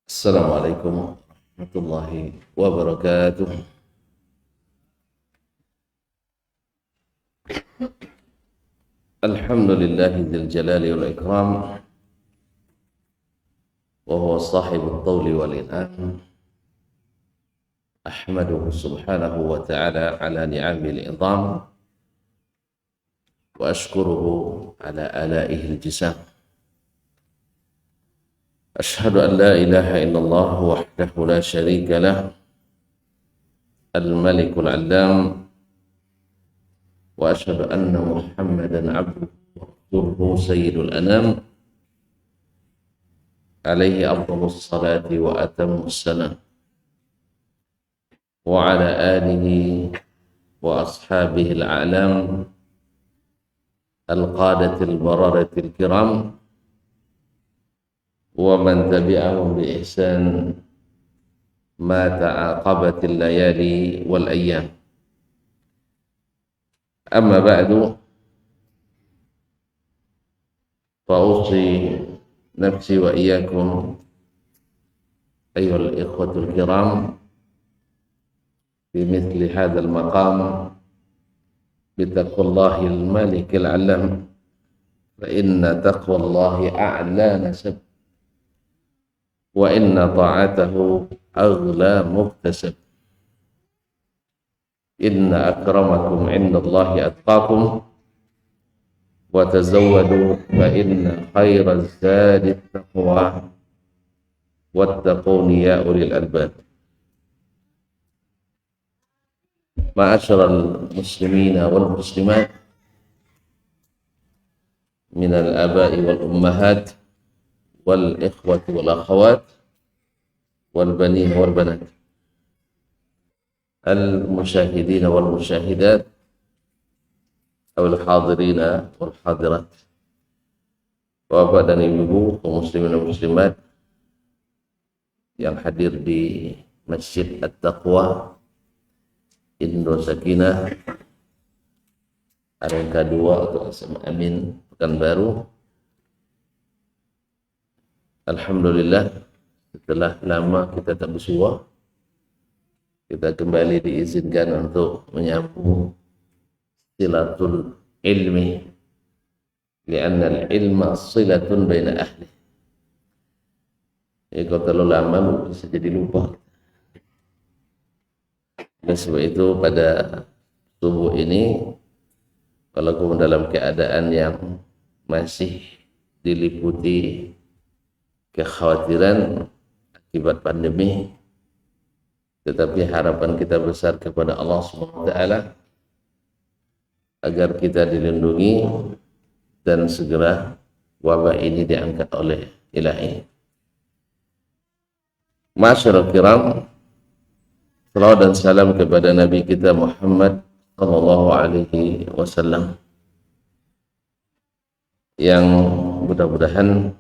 Assalamualaikum warahmatullahi wabarakatuh. Alhamdulillahi dzil jalali wal ikram wa huwa sahibut tawli wal in'am. Ahmaduhu subhanahu wa ta'ala ala ni'amil idham wa ashkuruhu ala alaihi al-jisam. Ashhadu an la ilaha illallah wahdahu la sharika lah al-malikul allam wa ashhadu anna Muhammadan abduhu wa rasuluhu sayyidul anam alaihi afdhalus salati wa atammus salam wa ala alihi wa ashabihi al-a'lam al-qadatil bararatil kiram wa man tabi'ahum bi ihsan ma ta'aqabatil layali wal ayyam. Amma ba'du, fa'usi nafsi wa iyyakum ayyuhal ikhwatul kiram bimithli hadzal maqam bitaqwallahi al-malikil alam, fa inna taqwallahi a'la nasab wa inna ta'atahu aghla muktasab. Inna akramakum indallahi atqakum wa tazawwadu fa inna khairaz zadi taqwa wattaquni ya ulil albab. Ma'asyiral muslimina wal muslimat minal aba'i wal ummahat wal ikhwati wal akhawat wal banin wal banat, al musyahidin wal musyahidat wal hadirin wal hadirat, bapak dan ibu kaum muslimin dan muslimat yang hadir di Masjid At-Taqwa Indo Sakinah Arengka 2 atau SMA Amin Pekanbaru. Alhamdulillah, setelah lama kita tak bersua, kita kembali diizinkan untuk menyambung silatul ilmi, li'anna al-ilma silatun baina ahli. Ya, kalau terlalu lama bisa jadi lupa. Dan sebab itu pada subuh ini, kalau kamu dalam keadaan yang masih diliputi kekhawatiran akibat pandemi, tetapi harapan kita besar kepada Allah SWT agar kita dilindungi dan segera wabah ini diangkat oleh Ilahi. Masyarul kiram, salawat dan salam kepada Nabi kita Muhammad sallallahu alaihi wasallam yang mudah-mudahan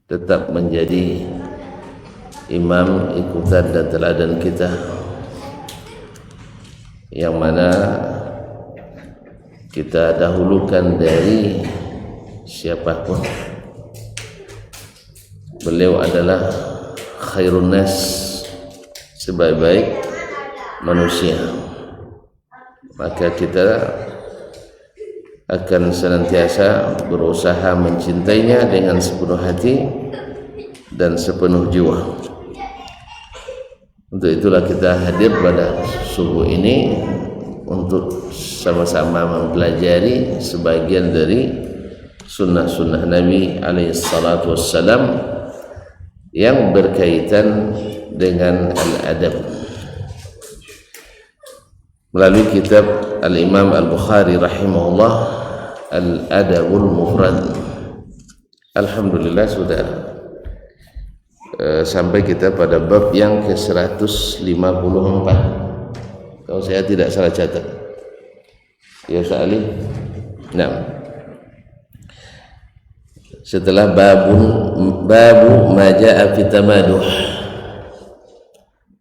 tetap menjadi imam ikutan dan teladan kita, yang mana kita dahulukan dari siapapun. Beliau adalah khairun nas, sebaik-baik manusia. Maka kita akan senantiasa berusaha mencintainya dengan sepenuh hati dan sepenuh jiwa. Untuk itulah kita hadir pada subuh ini untuk sama-sama mempelajari sebagian dari sunnah-sunnah Nabi alaihi salatu wassalam yang berkaitan dengan al-adab melalui kitab Al-Imam Al-Bukhari rahimahullah, Al-Adabul Mufrad. Alhamdulillah sudah sampai kita pada bab yang ke-154 kalau saya tidak salah catat ya Sa'ali. Nah, setelah babu ma jaa fi tamaduh,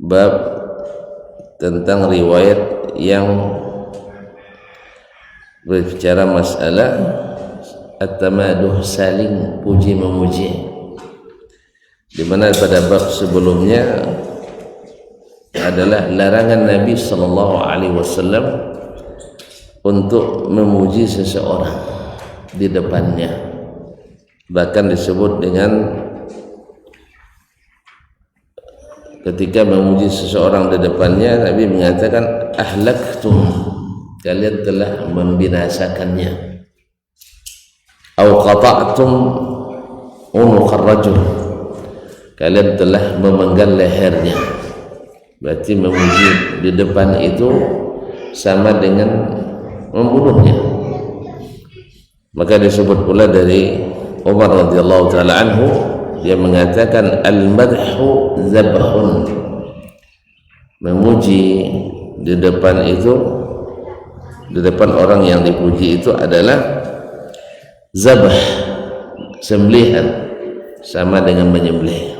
bab tentang riwayat yang berbicara masalah at-tamaduh, saling puji memuji, di mana pada bab sebelumnya adalah larangan Nabi sallallahu alaihi wasallam untuk memuji seseorang di depannya, bahkan disebut dengan ketika memuji seseorang di depannya Nabi mengatakan ahlaktum, kalian telah membinasakannya, au qata'tum unuqar rajul, kalian telah memenggal lehernya. Berarti memuji di depan itu sama dengan membunuhnya. Maka disebut pula dari Umar radhiyallahu taala anhu, dia mengatakan al-madhu zabhun, memuji di depan itu, di depan orang yang dipuji itu adalah zabah, sembelihan, sama dengan menyembelih.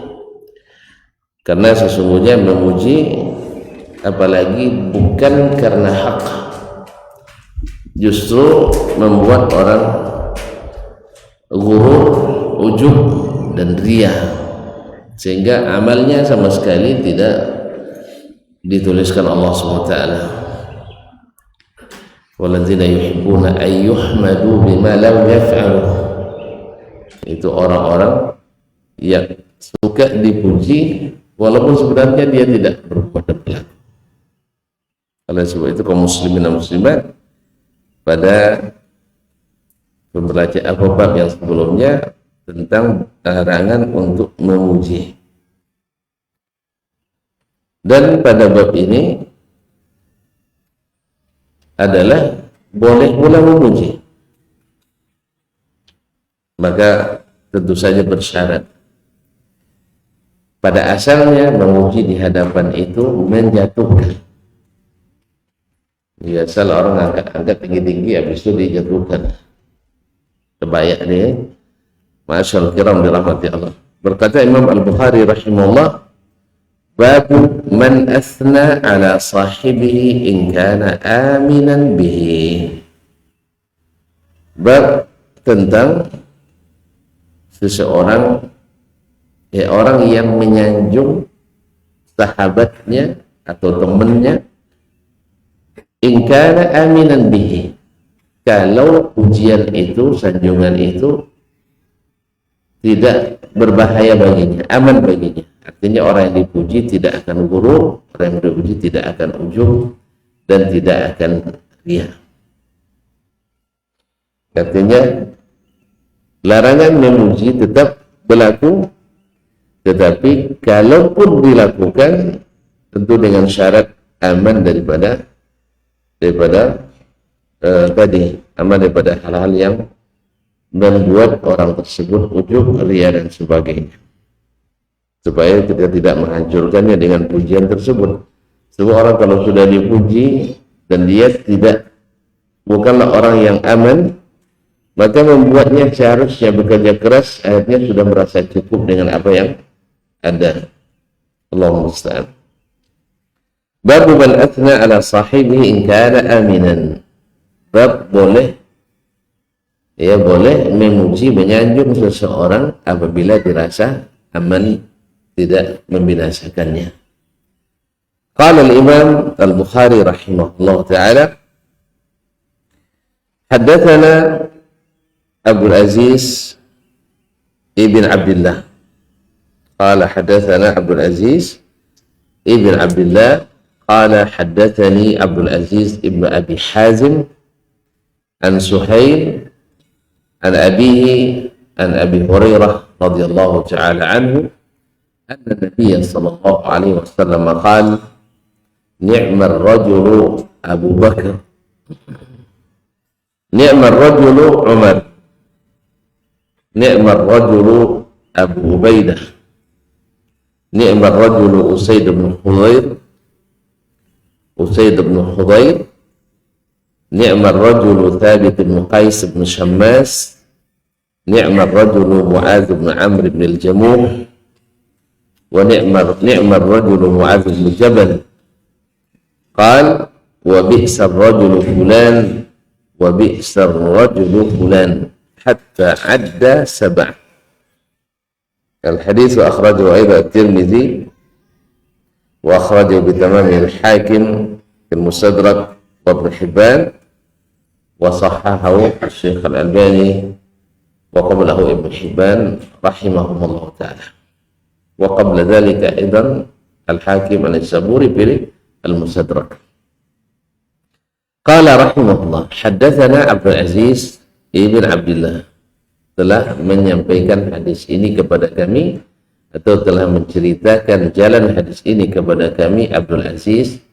Karena sesungguhnya memuji apalagi bukan karena hak, justru membuat orang ghurur, ujub dan riya, sehingga amalnya sama sekali tidak dituliskan Allah SWT. Walladzina yuhibbuna ay yuhmadu bima lam yaf'alu, itu orang-orang yang suka dipuji walaupun sebenarnya dia tidak berbuat demikian. Oleh sebab itu kaum muslimin dan muslimat, pada pembelajaran bab yang sebelumnya tentang larangan untuk memuji, dan pada bab ini adalah boleh pula memuji, maka tentu saja bersyarat. Pada asalnya memuji di hadapan itu menjatuhkan. Biasa orang angkat tinggi-tinggi, habis itu dijatuhkan. Terbayak dia. Masyaallah kiram dirahmati Allah. Berkata Imam Al-Bukhari rahimahullah, babu man athna ala sahibihi in kana aminan bihi. Bab tentang seseorang, orang yang menyanjung sahabatnya atau temannya, in kana aminan bihi, kalau pujian itu, sanjungan itu tidak berbahaya baginya, aman baginya. Artinya orang yang dipuji tidak akan gurur, orang yang dipuji tidak akan ujub dan tidak akan riya. Artinya larangan memuji tetap berlaku, tetapi kalaupun dilakukan tentu dengan syarat aman daripada aman daripada hal-hal yang membuat orang tersebut ujub, riya dan sebagainya, supaya kita tidak menghancurkannya dengan pujian tersebut. Sebab orang kalau sudah dipuji dan dia bukanlah orang yang aman, maka membuatnya seharusnya bekerja keras, akhirnya sudah merasa cukup dengan apa yang ada. Allahumma musta'an. Babu man athna ala sahibihi in kana aminan. Bab boleh memuji, menyanjung seseorang apabila dirasa aman, tidak membinasakannya. Qala al-Imam Al-Bukhari rahimahullah ta'ala, haddatsana Abu Aziz ibn Abdullah. Qala haddatsana Abu Aziz ibn Abdullah qala haddatsani Abu Aziz ibn Abi Hazim an Suhail an abihi an Abi Hurairah radhiyallahu ta'ala anhu anna Nabiy sallallahu alaihi wasallam qala ni'mar rajulu Abu Bakar, ni'mar rajulu Umar, ni'mar rajulu Abu Ubaidah, ni'mar rajulu Usaid bin Hudayr, ni'mar rajulu Thabit bin Qais bin Shammas, ni'mar rajulu Mu'adz bin Amr bin al-Jamuh, wa ni'mar rajulu Mu'adz bin Jabal, Qal wa bi'sar rajulu fulan wa bi'sar rajulu fulan hatta adda sab'a. Al-hadits wa akhrajahu aidan at-Tirmidzi wa akhrajahu bi tamamil al-Hakim fil Mustadrak wa Ibn Hibban wa sahahahu Syekh Al-Albani wa qablahu Ibn Hibban rahimahumullah ta'ala. Wa qabla dhalika aidan Al-Hakim An-Naisaburi bil Al-Mustadrak. Qala rahimahullah, haddatsana Abdul Aziz ibn Abdullah, telah menyampaikan hadis ini kepada kami atau telah menceritakan jalan hadis ini kepada kami Abdul Aziz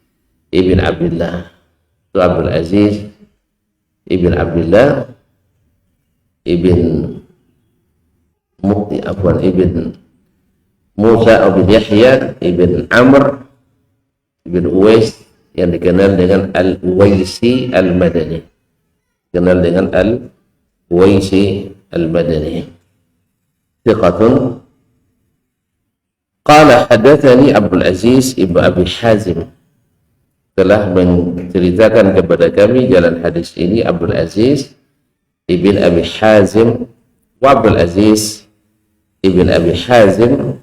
ibn Abdullah. Itu Abdul Aziz ibn Abdullah ibn ibn Musa bin Yahya ibn Amr ibn Uwais yang dikenal dengan Al-Uwaisi Al-Madani, dikenal dengan Al-Uwaisi Al-Madani. Thiqatun. Qala hadatsani Abdul Aziz ibn Abi Hazim, telah menceritakan kepada kami jalan hadis ini Abdul Aziz ibn Abi Hazim. Wa Abdul Aziz ibn Abi Hazim,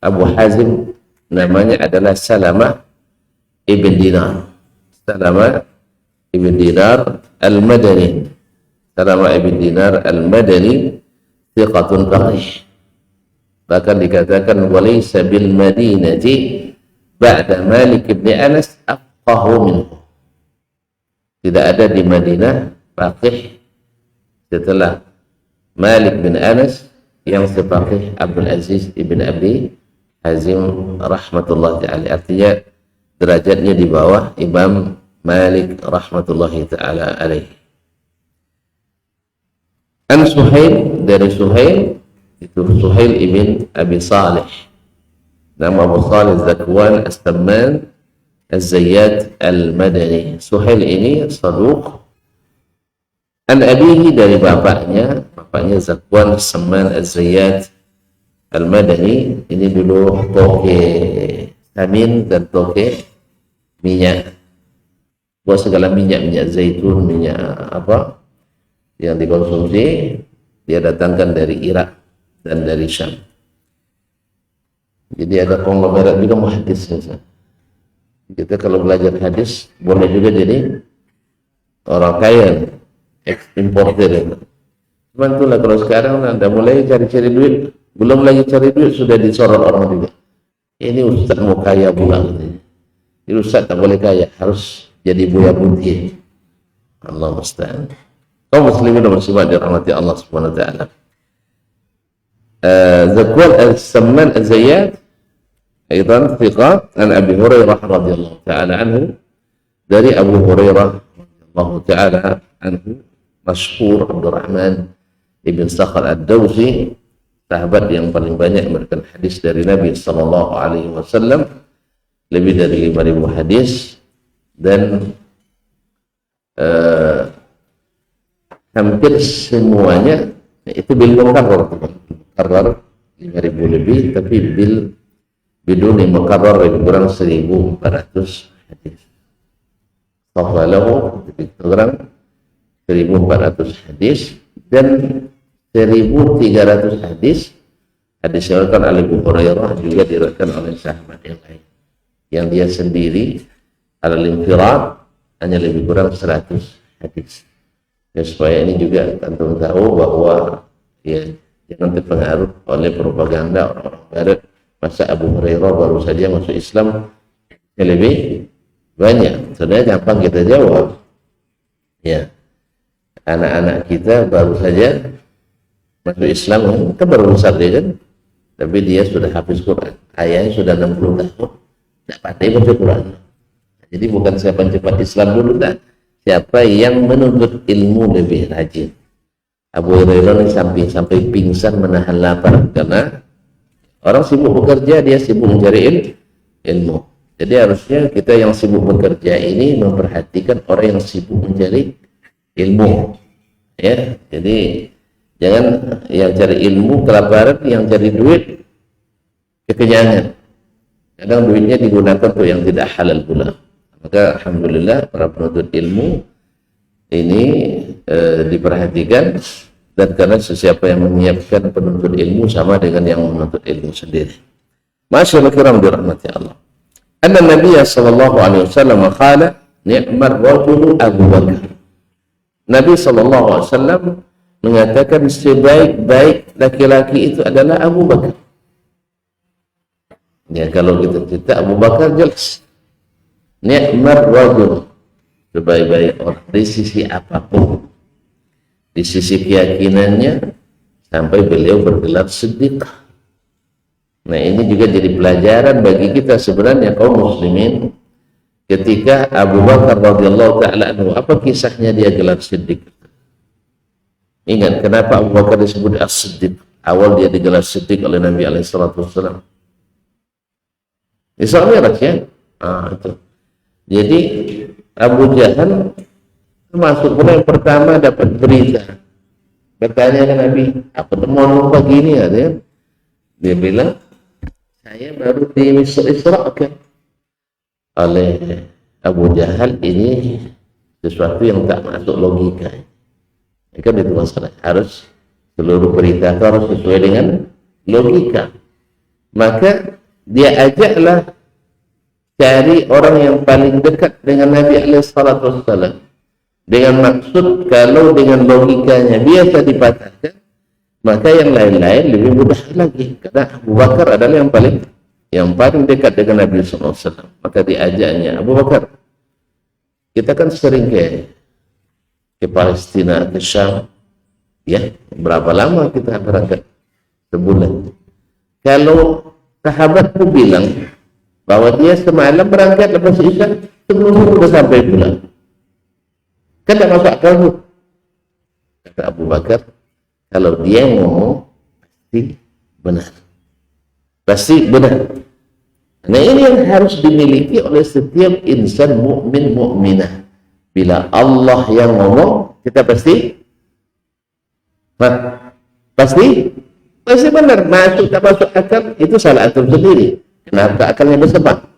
Abu Hazim namanya adalah Salamah ibn Dinar. Salamah ibn Dinar Al-Madani. Salamah ibn Dinar Al-Madani thiqatun faqih. Bahkan dikatakan walaysa bil Madinati ba'da Malik ibn Anas afqahu minhu. Tidak ada di Madinah faqih setelah Malik bin Anas yang sefaqih Abdul Aziz ibn Abi Hazim rahmatullahi ta'ala. Artinya derajatnya di bawah Imam Malik rahmatullahi ta'ala alaihi. An Suhail, dari Suhail, itu Suhail ibn Abi Salih, nama Abu Salih Zakwan As-Samman Az-Zayyat Al-Madani. Suhail ini saduq. An abihi, dari bapaknya Zakwan As-Samman Az-Zayyat Al-Madani. Ini dulu toke samin dan toke minyak, buat segala minyak zaitun, minyak apa yang dikonsumsi, dia datangkan dari Irak dan dari Syam. Jadi ada konglomerat juga muhaddis. Kita kalau belajar hadis boleh juga jadi orang kaya, importer. Cuman itulah kalau sekarang Anda mulai cari-cari duit, belum lagi cari duit sudah disorot orang juga. Ini ustaz mau kaya pula. Ini ustaz tak boleh kaya, harus jadi buaya putih. Allah musta'an. Kaum muslimin dan muslimat dirahmati Allah Subhanahu wa taala. Zakwan As-Samman Az-Zayyat aidan thiqah an Abi Hurairah radhiyallahu taala anhu, dari Abu Hurairah radhiyallahu taala anhu, masyhur Abdurrahman ibn Sakhar Ad-Dawsi, sahabat yang paling banyak memberikan hadis dari Nabi sallallahu alaihi wasallam, lebih dari 5.000 hadis, dan hampir semuanya itu bil mukarrar 5.000 lebih, tapi biduni mukarrar lebih kurang 1.400 hadis. Tawalahu lebih kurang 1.400 hadis, dan 1.300 hadis diriwayatkan oleh Abu Hurairah, juga diriwayatkan oleh sahabat yang lain, yang dia sendiri al-infirad hanya lebih kurang 100 hadis. Ya, supaya ini juga antum tahu bahwa ya jangan terpengaruh oleh propaganda orang-orang barat. Masa Abu Hurairah baru saja masuk Islam yang lebih banyak. Sebenarnya gampang kita jawab. Ya, anak-anak kita baru saja masuk Islam, kan baru besar dia kan, tapi dia sudah hafiz Quran. Ayahnya sudah 60 tahun, tidak pandai baca Quran. Jadi bukan siapa yang cepat Islam dulu, tak. Siapa yang menuntut ilmu lebih rajin. Abu Hurairah ini sampai pingsan menahan lapar karena orang sibuk bekerja, dia sibuk mencari ilmu. Jadi harusnya kita yang sibuk bekerja ini memperhatikan orang yang sibuk mencari ilmu. Ya, jadi jangan yang cari ilmu kelaparan, yang cari duit kekenyangan. Kadang duitnya digunakan untuk yang tidak halal pula. Maka alhamdulillah para penuntut ilmu ini diperhatikan, dan karena sesiapa yang menyiapkan penuntut ilmu sama dengan yang menuntut ilmu sendiri. Masyaallah kiram dirahmati Allah. Anna Nabi sallallahu alaihi wasallam qala ni'mar rajulu Abu Bakar. Nabi sallallahu alaihi wasallam mengatakan sebaik-baik laki-laki itu adalah Abu Bakar. Ya, kalau kita cerita Abu Bakar jelas. Ni'mar rajul, sebaik-baik orang di sisi apapun, di sisi keyakinannya, sampai beliau bergelar siddiq. Nah, ini juga jadi pelajaran bagi kita sebenarnya kaum muslimin. Ketika Abu Bakar radhiyallahu taala anhu, apa kisahnya dia gelar siddiq? Ingat kenapa Abu Bakar disebut as-siddiq? Awal dia digelar siddiq oleh Nabi alaihi salatu wasallam. Isra Mi'raj ya. Itu. Jadi Abu Jahal termasuk pula yang pertama dapat berita. Bertanya ke Nabi, apa temuan pagi ini ya? Dia bilang, saya baru diisrakan oleh Abu Jahal. Ini sesuatu yang tak masuk logika. Kan itu masalah. Harus seluruh berita itu harus sesuai dengan logika. Maka dia ajaklah cari orang yang paling dekat dengan Nabi SAW, dengan maksud kalau dengan logikanya biasa dipatahkan, maka yang lain-lain lebih mudah lagi, karena Abu Bakar adalah yang paling dekat dengan Nabi SAW. Maka diajaknya, Abu Bakar, kita kan sering ke Palestina, ke Syam, ya, berapa lama kita berangkat? Sebulan. Kalau sahabatku bilang bahwa dia semalam berangkat lepas isya, sebelum sudah sampai pulang, kan tak masuk akal. Kata Abu Bakar, kalau dia ngomong pasti benar. Nah, ini yang harus dimiliki oleh setiap insan mukmin mukminah. Bila Allah yang ngomong, kita pasti benar. Masuk tak masuk akal itu salah antum sendiri. Kenapa akalnya bersebab?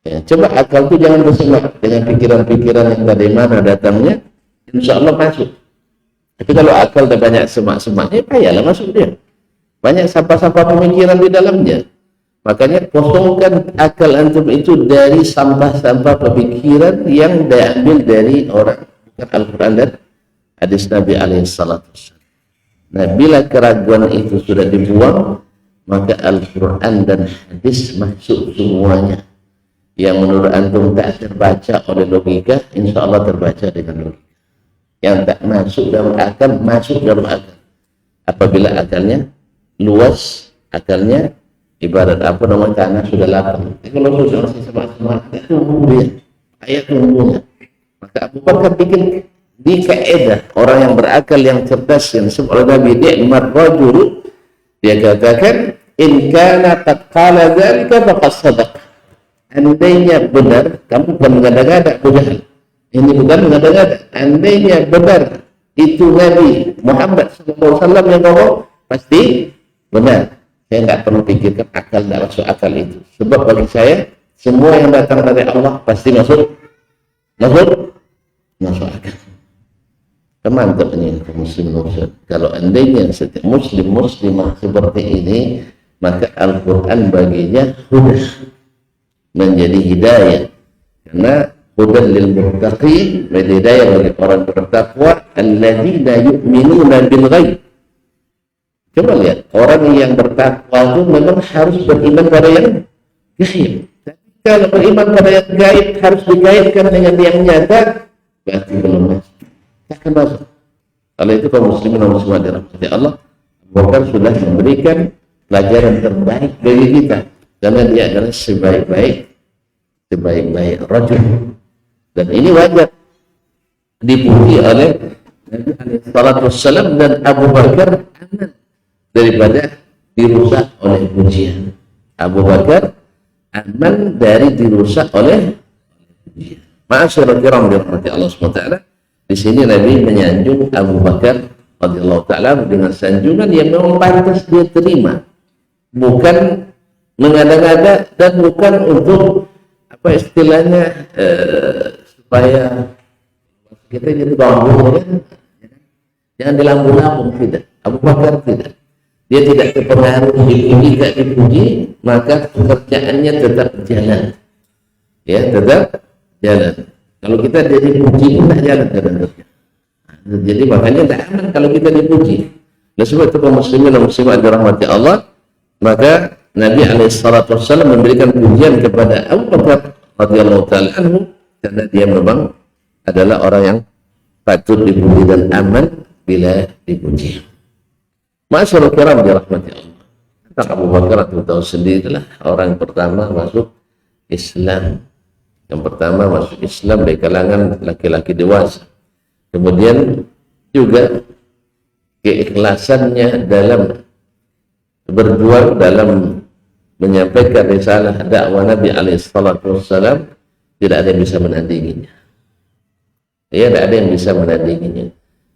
Ya, coba akal itu jangan bersebab dengan pikiran-pikiran yang dari mana datangnya, insya Allah masuk. Tapi kalau akal tak banyak semak-semaknya, payahlah masuk dia. Banyak sampah-sampah pemikiran di dalamnya. Makanya kosongkan akal antum itu dari sampah-sampah pemikiran yang diambil dari orang, bukan Al-Quran dan hadis Nabi alaihissalatu. Nah, bila keraguan itu sudah dibuang, maka Al-Quran dan hadis masuk semuanya. Yang menurut antum tak terbaca oleh logika, insya Allah terbaca dengan logika. Yang tak masuk dalam akal, masuk dalam akal. Apabila akalnya luas, akalnya ibarat apa namanya, tanah sudah lapang. Kalau sudah masih sama-sama, ayat tunggunya. Maka Abu Bakar bikin di kaedah orang yang berakal, yang cerdas, yang disebut oleh Nabi ni'mar rajul. Dia katakan, in kana qad qala dzalika faqad sadaq. Andainya benar, kamu bukan mengada-ngada Abu Jahal. Ini bukan mengada-ngada. Andainya benar itu Nabi Muhammad SAW yang ngomong, pasti benar. Saya nggak perlu pikirkan akal, nggak masuk akal itu. Sebab bagi saya, semua yang datang dari Allah pasti masuk akal. Mantap ini muslim. Kalau andainya setiap muslimah seperti ini, maka Al-Quran baginya hudah, menjadi hidayah. Karena hudan lil muttaqin, menjadi hidayah bagi orang bertakwa, alladzina yu'minuna bil ghaib. Coba lihat, orang yang bertakwa itu memang harus beriman pada yang gaib. Tapi kalau beriman pada yang gaib harus dikaitkan dengan yang nyata, berarti belum masuk. Takkan masuk. Kalau itu kaum muslimin dan muslimat dirahmati Allah, Abu Bakar sudah memberikan pelajaran terbaik bagi kita, karena dia adalah sebaik-baik rajul. Dan ini wajar dipuji oleh Nabi SAW, dan Abu Bakar aman daripada dirusak oleh pujian. Abu Bakar aman dari dirusak oleh pujian. Ma'asyiral kiram dirahmati Allah SWT. Di sini Nabi menyanjung Abu Bakar radhiyallahu ta'ala dengan sanjungan yang memang pantas dia terima, bukan mengada-ngada, dan bukan untuk apa istilahnya supaya kita jadi bambu, ya. Jangan dilambung-lambung, tidak. Abu Bakar tidak. Dia tidak terpengaruh, dipuji tidak dipuji, maka pekerjaannya tetap jalan. Ya, tetap jalan. Kalau kita jadi dipuji, tidak jalan kerja. Jadi makanya tidak aman kalau kita dipuji. Oleh sebab itu kaum muslimin dan muslimat dirahmati Allah, maka Nabi SAW memberikan pujian kepada Abu Bakar radhiyallahu taala anhu karena dia memang adalah orang yang patut dipuji dan aman bila dipuji. Masyaallah kiram dirahmati Allah. Kata Abu Bakar, itu tahu sendirilah orang yang pertama masuk Islam. Yang pertama masuk Islam dari kalangan laki-laki dewasa. Kemudian juga keikhlasannya dalam berjuang dalam menyampaikan risalah dakwah Nabi SAW, tidak ada yang bisa menandinginya. Ya, tidak ada yang bisa menandinginya.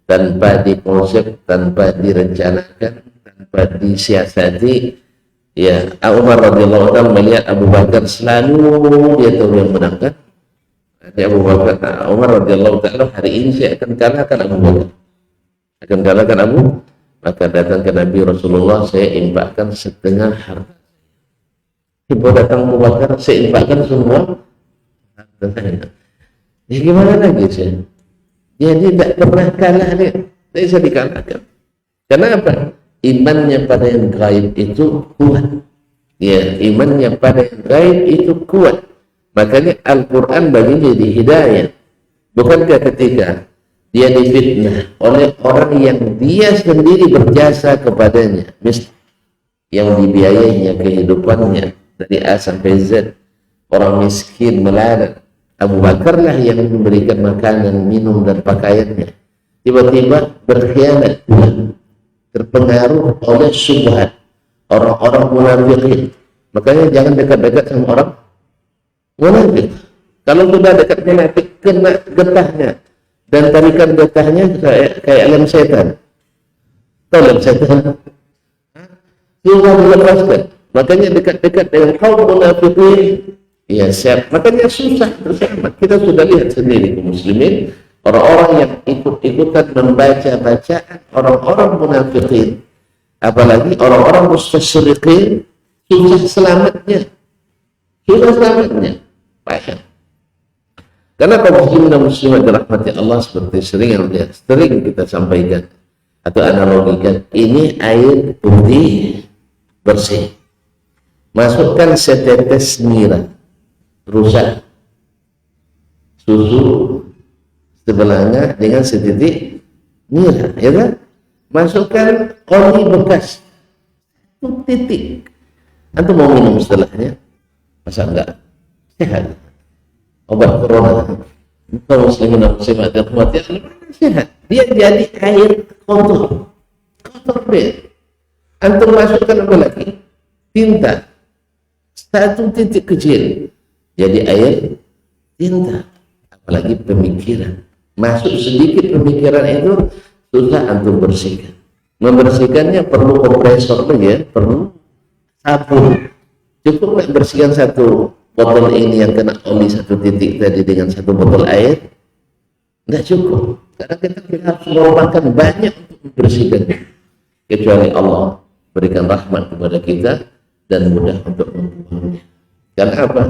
Tanpa dikonsep, tanpa direncanakan, tanpa disiasati. Ya, Umar radhiyallahu taala melihat Abu Bakar selalu dia tahu yang menangkan. Abu Bakar, Umar radhiyallahu taala, hari ini saya akan kalahkan Abu Bakar. Akan kalahkan Abu. Maka datang ke Nabi Rasulullah, saya infakkan setengah harta. Ibu datang Abu Bakar, saya infakkan semua harta saya. Ya gimana lagi saya? Jadi tidak pernah kalah dia. Tidak bisa dikalahkan. Kenapa? Imannya pada yang gaib itu kuat. Ya, imannya pada yang gaib itu kuat. Makanya Al-Quran baginya jadi hidayah. Bukankah ketika dia difitnah oleh orang yang dia sendiri berjasa kepadanya, yang dibiayainya kehidupannya dari A sampai Z, orang miskin melarat, Abu Bakar lah yang memberikan makanan, minum dan pakaiannya. Tiba-tiba berkhianat, terpengaruh oleh syubhat orang-orang munafikin. Makanya jangan dekat-dekat sama orang munafik. Kalau sudah dekat munafik, kena getahnya, dan tarikan getahnya kayak lem setan. Tahu lem setan? Susah dilepaskan. Makanya dekat-dekat dengan kaum munafikin, ya siap. Makanya susah bersama. Kita sudah lihat sendiri kaum muslimin, orang-orang yang ikut-ikutan membaca bacaan orang-orang munafikin, apalagi orang-orang mustasyriqin, susah selamatnya. Susah selamatnya. Payah. Karena kaum muslimin dan muslimat dirahmati Allah, seperti sering kita sampaikan atau analogikan, ini air putih bersih. Masukkan setetes nira, rusak. Susu sebelahnya dengan setitik nira, ya kan? Masukkan oli bekas, satu titik. Antum mau minum setelahnya, masa enggak sehat? Obat corona, kaum muslimin dan muslimat dirahmati Allah, sehat. Dia jadi air kotor, ber. Antum masukkan apa lagi? Tinta, satu titik kecil, jadi air tinta. Apalagi pemikiran, masuk sedikit pemikiran itu susah antum bersihkan. Membersihkannya perlu kompresor lagi, ya, perlu sabun. Cukup nggak bersihkan satu botol ini yang kena oli satu titik tadi dengan satu botol air? Nggak cukup, karena kita harus mengorbankan banyak untuk membersihkan. Kecuali Allah berikan rahmat kepada kita dan mudah untuk membuangnya. Karena apa?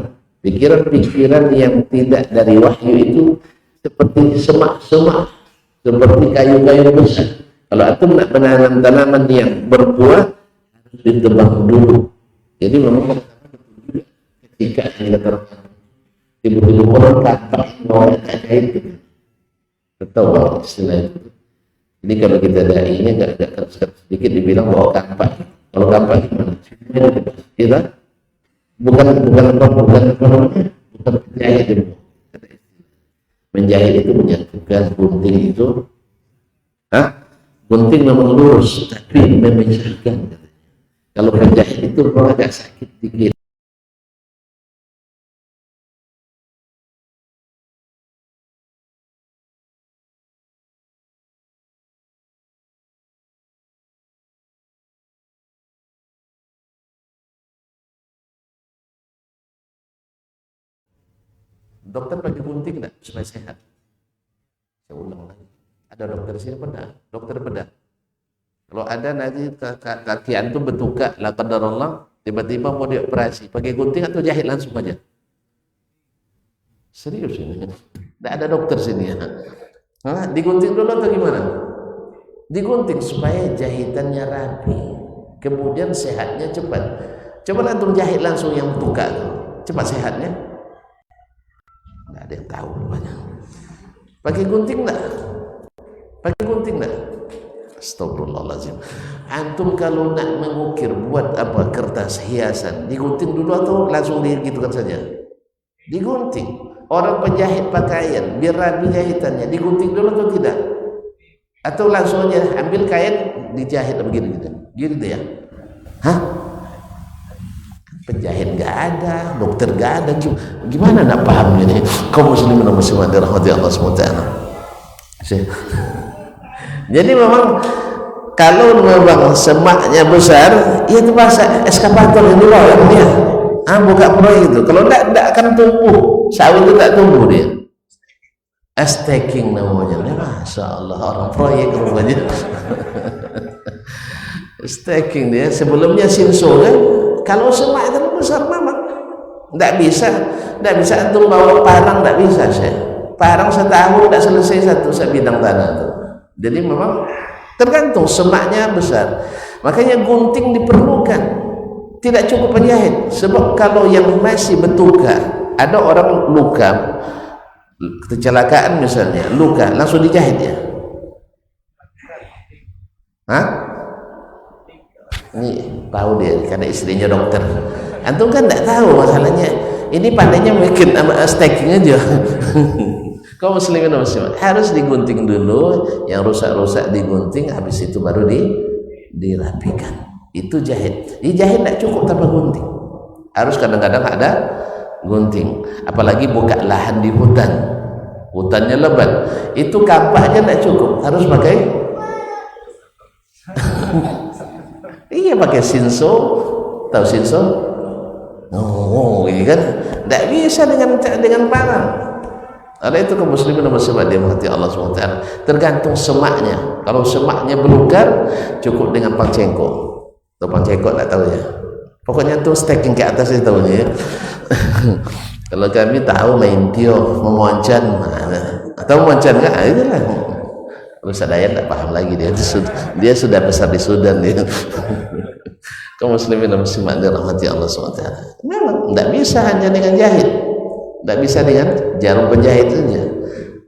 Pikiran-pikiran yang tidak dari wahyu itu seperti semak-semak, seperti kayu-kayu besar. Kalau antum nak menanam tanaman yang berbuah, harus ditebang dulu. Jadi memang ketika kita tiba-tiba orang tampak mau terkait gitu. Tahu istilah itu. Ini kalau kita dai-nya agak sedikit dibilang bahwa kampak. Kalau kampak gimana? Kita bukan menjahit. Menjahit itu menyatukan gunting itu. Gunting memang lurus, tapi memecahkan. Kalau menjahit itu agak sakit dikit. dokter pakai gunting enggak supaya sehat? Saya ulang lagi. Ada dokter sini bedah, dokter bedah. Kalau ada nanti kaki antum bertukak, la qadarullah, tiba-tiba mau dioperasi, pakai gunting atau jahit langsung aja? Serius ini. Tidak ada dokter sini ya. Hah? Digunting dulu atau gimana? Digunting supaya jahitannya rapi, kemudian sehatnya cepat. Coba antum jahit langsung yang tukak, cepat sehatnya? Tidak ada yang tahu banyak. Pakai gunting enggak? Pakai gunting enggak? Astagfirullahaladzim. Antum kalau nak mengukir buat apa kertas hiasan, digunting dulu atau langsung digitukan saja? Digunting. Orang penjahit pakaian biar rapi jahitannya, digunting dulu atau tidak? Atau langsung aja ambil kain dijahit begini gitu. Gitu ya? Hah? Penjahit nggak ada, dokter nggak ada, gimana nak paham ini? Kaum muslimin dan muslimat dirahmati Allah SWT. Jadi memang kalau memang semaknya besar, ya itu bahasa eskavator yang di bawah dia. Buka proyek itu. Kalau tidak akan tumbuh, sawit itu tak tumbuh dia. Staking namanya. Masya Allah, orang proyek rupanya. Staking dia. Sebelumnya sinso kan. Kalau semak itu besar memang tidak bisa antum bawa parang, tidak bisa saya. Parang setahun tidak selesai satu sebidang tanah itu. Jadi memang tergantung semaknya besar. Makanya gunting diperlukan. Tidak cukup penjahit, sebab kalau yang masih bertukar, ada orang luka, kecelakaan misalnya, luka langsung dijahit ya. Hah? Ini tahu dia karena istrinya dokter. Antum kan tidak tahu masalahnya. Ini pandainya bikin staking aja. Kaum muslimin dan muslimat harus digunting dulu, yang rusak-rusak digunting, habis itu baru dirapikan. Itu jahit. Dijahit tidak cukup tanpa gunting. Harus kadang-kadang ada gunting. Apalagi buka lahan di hutan. Hutannya lebat. Itu kampahnya tidak cukup. Harus pakai iya, pakai sinso. Tahu sinso? Ini kan tidak bisa dengan parang. Ada itu kaum muslimin dan muslimat dirahmati Allah SWT. Tergantung semaknya. Kalau semaknya belukar, cukup dengan pangcengkok. Topang cekok tak tahu ya. Pokoknya tuh stacking ke atas itu tahunya ya. Kalau kami tahu main tio, memoncan, atau memoncan kan? Itulah. Ustaz Dayat tak paham lagi dia sudah besar di Sudan dia. Kaum muslimin dan muslimat dirahmati Allah SWT. Memang tidak bisa hanya dengan jahit, tidak bisa dengan jarum penjahit saja.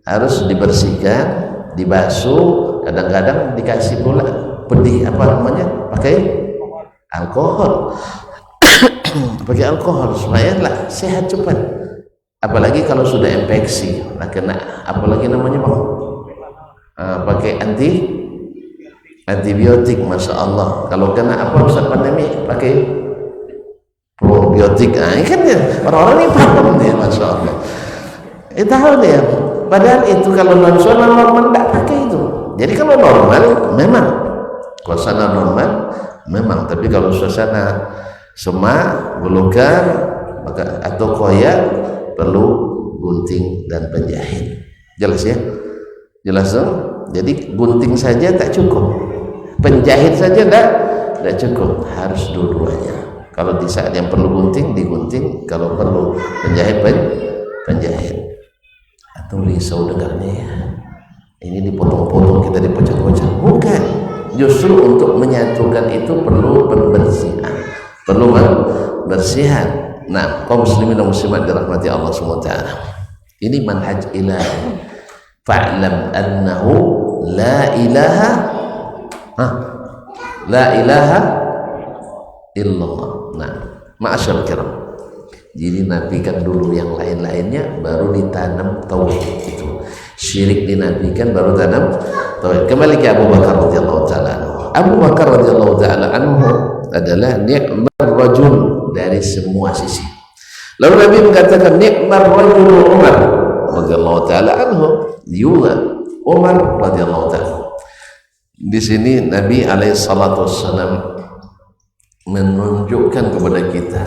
Harus dibersihkan, dibasuh, kadang-kadang dikasih pula pedih apa namanya pakai alkohol. Pakai alkohol supaya lah sehat cepat. Apalagi kalau sudah infeksi, nah kena apalagi namanya bang, pakai antibiotik. Masya Allah. Kalau kena apa Ustaz pandemi pakai probiotik. Ini kan ya, orang-orang ini paham dia, Masya Allah. Tahu dia. Padahal itu kalau suasana normal tidak pakai itu. Jadi kalau normal memang suasana normal memang, tapi kalau suasana semak, belukar, maka atau koyak perlu gunting dan penjahit. Jelas ya? Jelas dong? Jadi gunting saja tak cukup, penjahit saja tidak cukup, harus dua-duanya. Kalau di saat yang perlu gunting digunting, kalau perlu penjahit penjahit. Atau risau dengarnya ya, ini dipotong-potong, kita dipecah-pecah. Bukan, justru untuk menyatukan itu perlu pembersihan, perlu bersihan. Nah, kaum muslimin dan muslimat dirahmati Allah SWT, ini manhaj ilahi. Fa'lam annahu la ilaha illallah. Nah, ma'asyar kiram, jadi nafikan dulu yang lain-lainnya, baru ditanam tauhid. Itu syirik dinafikan, baru tanam tauhid. Kembali ke Abu Bakar radhiyallahu taala anhu. Abu Bakar radhiyallahu taala anhu adalah ni'mar rajul dari semua sisi. Lalu Nabi mengatakan ni'mar rajul Umar radhiyallahu taala anhu, juga Umar radhiyallahu taala. Di sini Nabi alaihi salatu wassalam menunjukkan kepada kita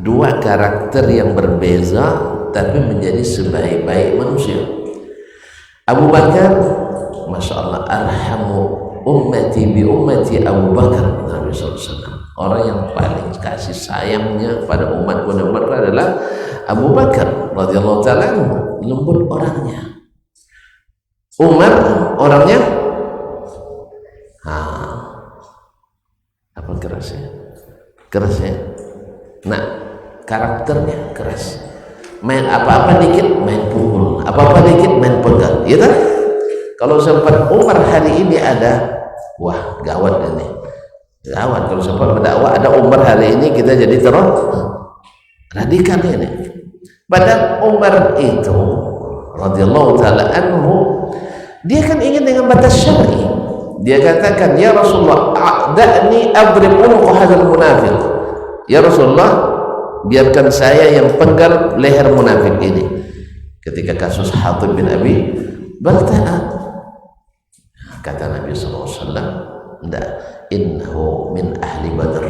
dua karakter yang berbeza tapi menjadi sebaik-baik manusia. Abu Bakar, Masya Allah, arhamu ummati bi ummati Abu Bakar, Nabi SAW. Orang yang paling kasih sayangnya pada umat adalah Abu Bakar radhiyallahu ta'ala, lembut orangnya. Umar orangnya apa kerasnya? Kerasnya. Nah, karakternya keras. Main apa-apa dikit main pukul, apa-apa dikit main pegang, ya kan? Kalau sempat Umar hari ini ada, wah gawat ini, gawat. Kalau sempat berdakwah ada Umar hari ini, kita jadi terus radikal ini. Padahal Umar itu radhiyallahu taala anhu, dia kan ingin dengan batas syar'i. Dia katakan, ya Rasulullah, a'da'ni adrib unuq hadzal munafiq. Ya Rasulullah, biarkan saya yang penggal leher munafik ini. Ketika kasus Hatib bin Abi Balta'a, kata Nabi SAW, tidak, innahu min ahli Badr,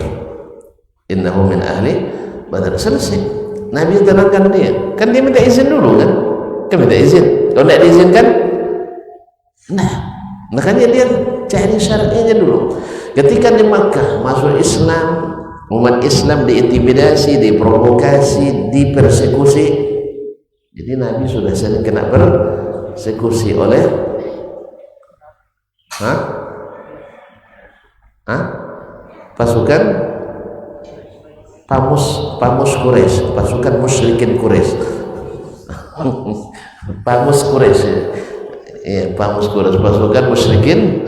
innahu min ahli Badr. Selesai. Nabi terangkan dia, kan dia minta izin dulu kan, minta izin. Kalau tidak diizinkan, nah, makanya dia cari syar'inya dulu. Ketika di Makkah masuk Islam, umat Islam diintimidasi, diprovokasi, dipersekusi. Jadi Nabi sudah sering kena persekusi oleh pasukan Pamus Quraisy, pasukan musyrikin Quraisy. Pamus Quraisy, ya, Pamus Quraisy, pasukan musyrikin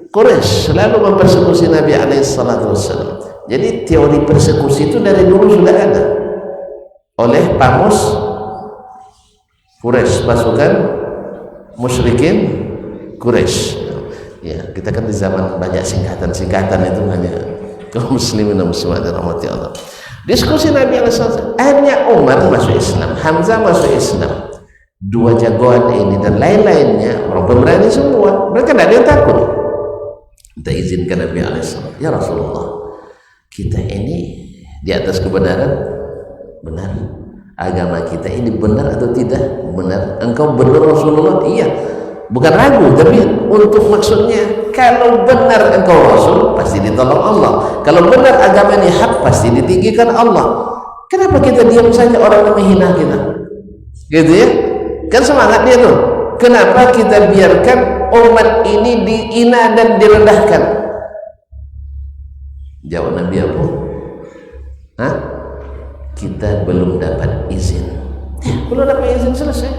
Quraisy selalu mempersekusi Nabi alaihi salatu wassalam. Jadi teori persekusi itu dari dulu sudah ada oleh Pamus Quraisy, pasukan musyrikin Quraisy. Ya, kita kan di zaman banyak singkatan-singkatan itu hanya kaum muslimin dan muslimat rahmati Allah. Diskusi Nabi SAW, akhirnya Umar masuk Islam, Hamzah masuk Islam, dua jagoan ini dan lain-lainnya orang pemberani semua, mereka tidak ada yang takut. Kita izinkan Nabi SAW, ya Rasulullah, kita ini di atas kebenaran, benar, agama kita ini benar atau tidak? Benar. Engkau benar Rasulullah? Iya, bukan ragu, tapi untuk maksudnya kalau benar engkau Rasul pasti ditolong Allah, kalau benar agama ini hak pasti ditinggikan Allah. Kenapa kita diam saja orang menghina kita gitu ya? Kan semangat dia tuh. Kenapa kita biarkan umat ini dihina dan direndahkan? Jawab Nabi apa? Kita belum dapat izin. Belum dapat izin, selesai.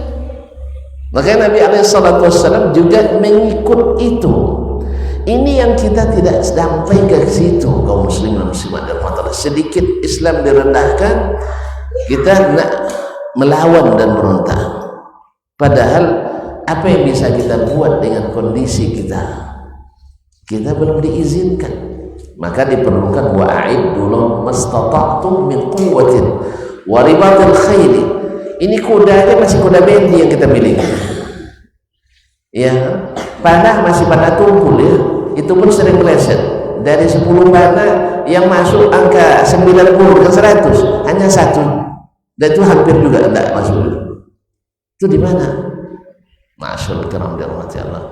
Makanya Nabi SAW juga mengikut itu. Ini yang kita tidak sampai ke situ, kaum muslim dan muslimat dan rahmatullah. Sedikit Islam direndahkan, kita nak melawan dan berontak. Padahal apa yang bisa kita buat dengan kondisi kita? Kita belum diizinkan. Maka diperlukan wa'iddu lahum mastata'tum min quwwatin wa ribatil khayl. Ini kudanya masih kuda bendi yang kita miliki. Ya, panah masih panah tumpul ya. Itu pun sering meleset. Dari 10 panah yang masuk angka 90 ke 100 hanya 1. Dan itu hampir juga tidak masuk. Itu di mana? Masyaallah karam dirahmati Allah.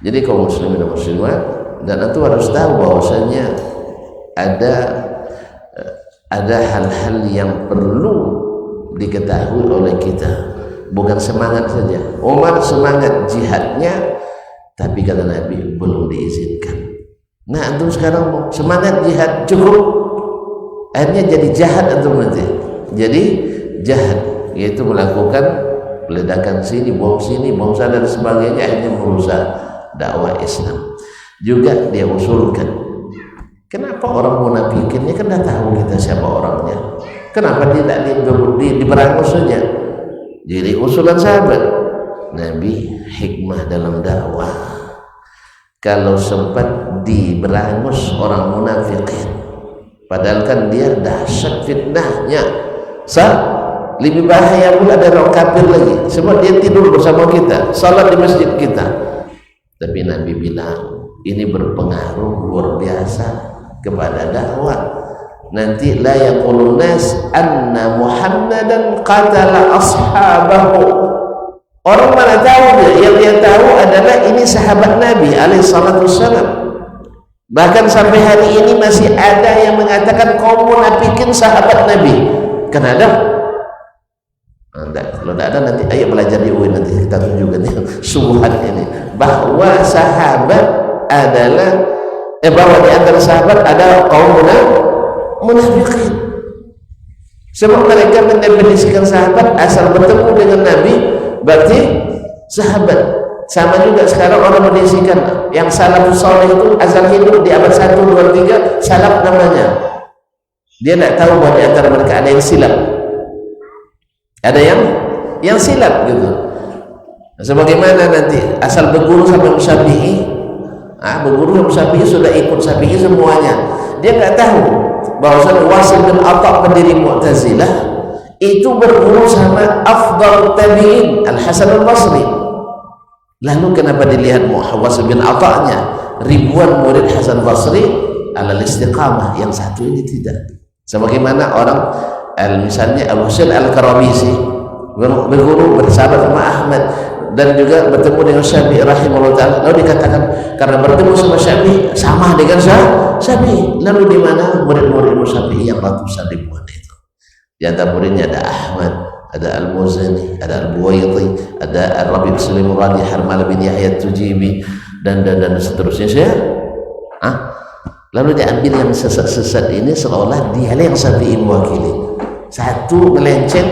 Jadi kaum muslimin dan muslimat, dan itu harus tahu bahwasanya ada hal-hal yang perlu diketahui oleh kita, bukan semangat saja. Umar semangat jihadnya, tapi kata Nabi belum diizinkan. Nah antum sekarang semangat jihad cukup, akhirnya jadi jahat antum nanti. Jadi jahat, yaitu melakukan ledakan sini, bom sana dan sebagainya, akhirnya merusak dakwah Islam. Juga dia usulkan, kenapa orang munafikinnya kan dah tahu kita siapa orangnya, kenapa tidak diberangus saja? Jadi usulan sahabat Nabi, hikmah dalam dakwah, kalau sempat diberangus orang munafikin, padahal kan dia dahsyat fitnahnya, lebih bahaya pula ada orang kafir lagi, sebab dia tidur bersama kita, salat di masjid kita. Tapi Nabi bilang ini berpengaruh luar biasa kepada dakwah. nanti la yaqulun nas anna Muhammadan qatala ashabahu. Orang mana tahu dia? Yang dia tahu adalah ini sahabat Nabi alaihi salatu wassalam. Bahkan sampai hari ini masih ada yang mengatakan kaum munafikin sahabat Nabi. Kan ada? Kalau tidak ada nanti ayo belajar di UIN, nanti kita tunjukkan ya subuhan ini bahwa sahabat adalah bahwa di antara sahabat ada kaum munafikin. Sebab mereka mendefinisikan sahabat asal bertemu dengan Nabi berarti sahabat. Sama juga sekarang orang mendefinisikan yang salafus saleh itu asal hidup di abad 1, 2, 3 salaf namanya. Dia tidak tahu bahwa di antara mereka ada yang silap, ada yang silap gitu. Sebagaimana nanti asal berguru sampai Syafi'i, berguru sampai Syafi'i sudah ikut Syafi'i semuanya. Dia nggak tahu bahwa Wasil bin Atha pendiri Mu'tazilah itu berguru sama afdal tabi'in Al-Hasan Al-Basri. Lalu kenapa dilihat Wasil bin Atha-nya ribuan murid Hasan Basri alal istiqamah, yang satu ini tidak. Sebagaimana orang misalnya Abu Husain Al-Karabisi berguru bersahabat sama Ahmad dan juga bertemu dengan Syafi'i rahimahullah ta'ala, lalu dikatakan karena bertemu sama Syafi'i sama dengan Syafi'i. Lalu di mana murid-murid Syafi'i yang ratusan ribuan itu? Di antara muridnya ada Ahmad, ada Al-Muzani, ada Al-Buwaiti, ada Al-Rabi' Muslim Radi, Harmal bin Yahya Tujibi, dan seterusnya. Lalu diambil yang sesat-sesat ini seolah dia yang Syafi'i mewakili. Satu melenceng,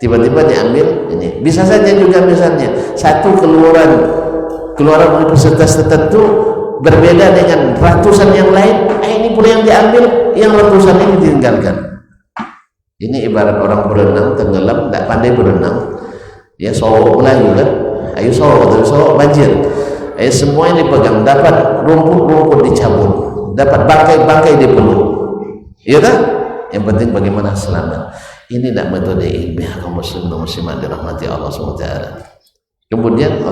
tiba-tiba diambil ini. Bisa saja juga misalnya satu keluaran universitas tertentu berbeda dengan ratusan yang lain, ini pula yang diambil, yang ratusan ini ditinggalkan. Ini ibarat orang berenang tenggelam, tidak pandai berenang, ya sowok Melayu kan, ayo sowok banjir, semua ini dipegang, dapat rumput dicabut, dapat bangkai dipeluk, iya kan? Yang penting bagaimana selamat. Ini tidak metode ilmiah kaum muslim dan muslimat dirahmati Allah SWT. Kemudian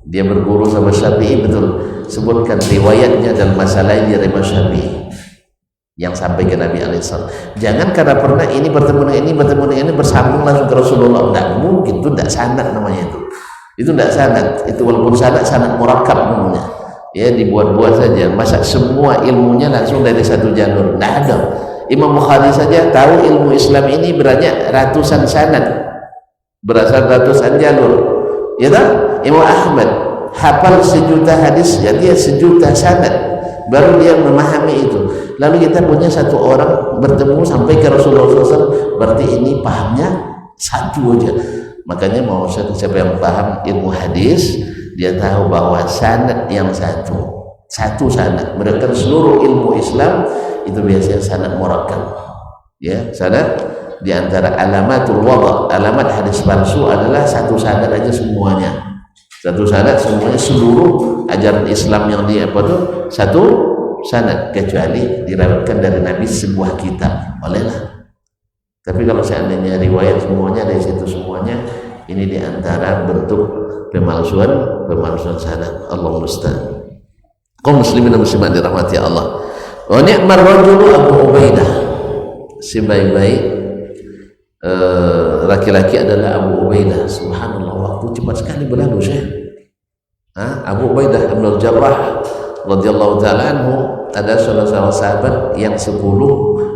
dia berguru sama Syafi'i, betul, sebutkan riwayatnya dan masalah ini dari Syafi'i yang sampai ke Nabi alaihissalam. Jangan karena pernah ini bertemu dengan ini bersambung langsung ke Rasulullah. Tidak mungkin, itu tidak sanad namanya itu. Itu tidak sanad. Itu walaupun sanad murakkab namanya. Ya dibuat-buat saja. Masa semua ilmunya langsung dari satu jalur? Tidak ada. Imam Bukhari saja tahu ilmu Islam ini beranyak ratusan sanad, berasal ratusan jalur. Ya tak? Imam Ahmad hafal 1 juta hadis, jadi 1 juta sanad. Baru dia memahami itu. Lalu kita punya satu orang bertemu sampai ke Rasulullah SAW, berarti ini pahamnya satu aja. Makanya mau siapa yang paham ilmu hadis, dia tahu bahwa sanad yang satu sanad. Mereka seluruh ilmu Islam itu biasanya sanad murakkab. Ya, sanad di antara alamatul wada', alamat hadis palsu adalah satu sanad aja semuanya. Satu sanad semuanya, seluruh ajaran Islam yang satu sanad, kecuali diriwayatkan dari Nabi sebuah kitab, bolehlah. Tapi kalau seandainya riwayat semuanya dari situ semuanya, ini diantara bentuk pemalsuan sanad. Allah musta'an. Kaum muslimin dan muslimat dirahmati Allah. Wa ni'mar rajulu Abu Ubaidah, sebaik-baik laki-laki adalah Abu Ubaidah. Subhanallah, waktu cepat sekali berlalu, Syekh. Abu Ubaidah bin Al-Jarrah radhiyallahu ta'ala anhu ada salah seorang sahabat yang 10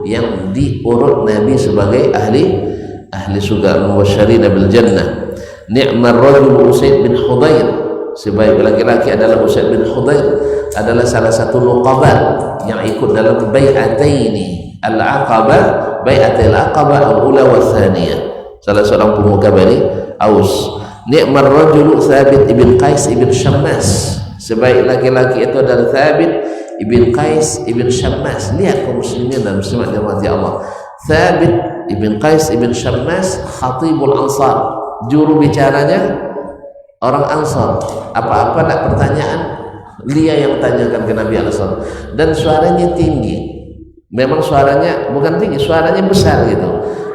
yang diurut Nabi sebagai ahli surga, mubasysyirina bil jannah. Ni'mar rajul Usaid bin Hudayr, sebaik laki-laki adalah Usaid bin Hudayr, adalah salah satu nuqaba yang ikut dalam bai'ataini al-aqabah, bai'atil aqabah al-ula wa tsaniyah, salah seorang pemuka Bani Aus. Ni'mar rajul Thabit ibn Qais ibn Syammas, sebaik laki-laki itu adalah Thabit ibn Qais ibn Syammas. Lihat kaum muslimin dan muslimat dirahmati Allah, Thabit ibn Qais ibn Syammas khatibul Ansar, juru bicaranya orang Ansar. Apa-apa nak pertanyaan, dia yang tanyakan ke Nabi alaihissalam, dan suaranya tinggi. Memang suaranya bukan tinggi, suaranya besar gitu,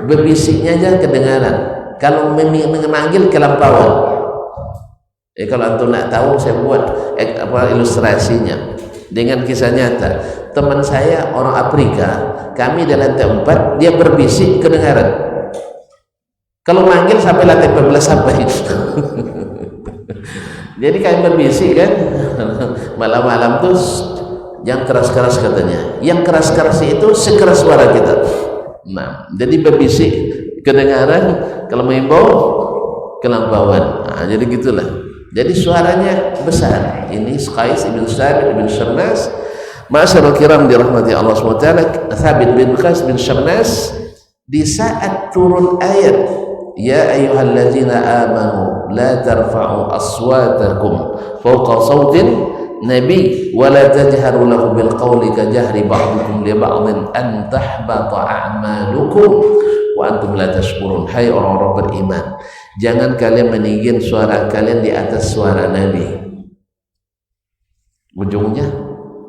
berbisiknya aja kedengaran. Kalau memanggil kelampauan. Kalau antum nak tahu, saya buat ilustrasinya. dengan kisah nyata. Teman saya orang Afrika, kami di lantai 4, dia berbisik kedengaran. Kalau manggil sampai lantai 14 sampai. Jadi kami berbisik kan, malam-malam tuh yang keras-keras katanya. Yang keras-keras itu sekeras suara kita. Nah, jadi berbisik kedengaran, kalau mengimbau kelampauan. Nah, jadi gitulah. Jadi suaranya besar. Ini Qais ibn Sabit ibn Syamnas, ma'asyarul kiram dirahmati Allah SWT. Thabit bin Qais bin Syamnas, di saat turun ayat ya ayyuhalladzina amanu la tarfa'u aswatakum fawqa sautin nabi wa la tajharu lahu bil qawli ka jahri ba'dikum li ba'din an tahbata a'malukum wa antum la tashkurun. Hai orang-orang beriman, jangan kalian meninggikan suara kalian di atas suara Nabi. Ujungnya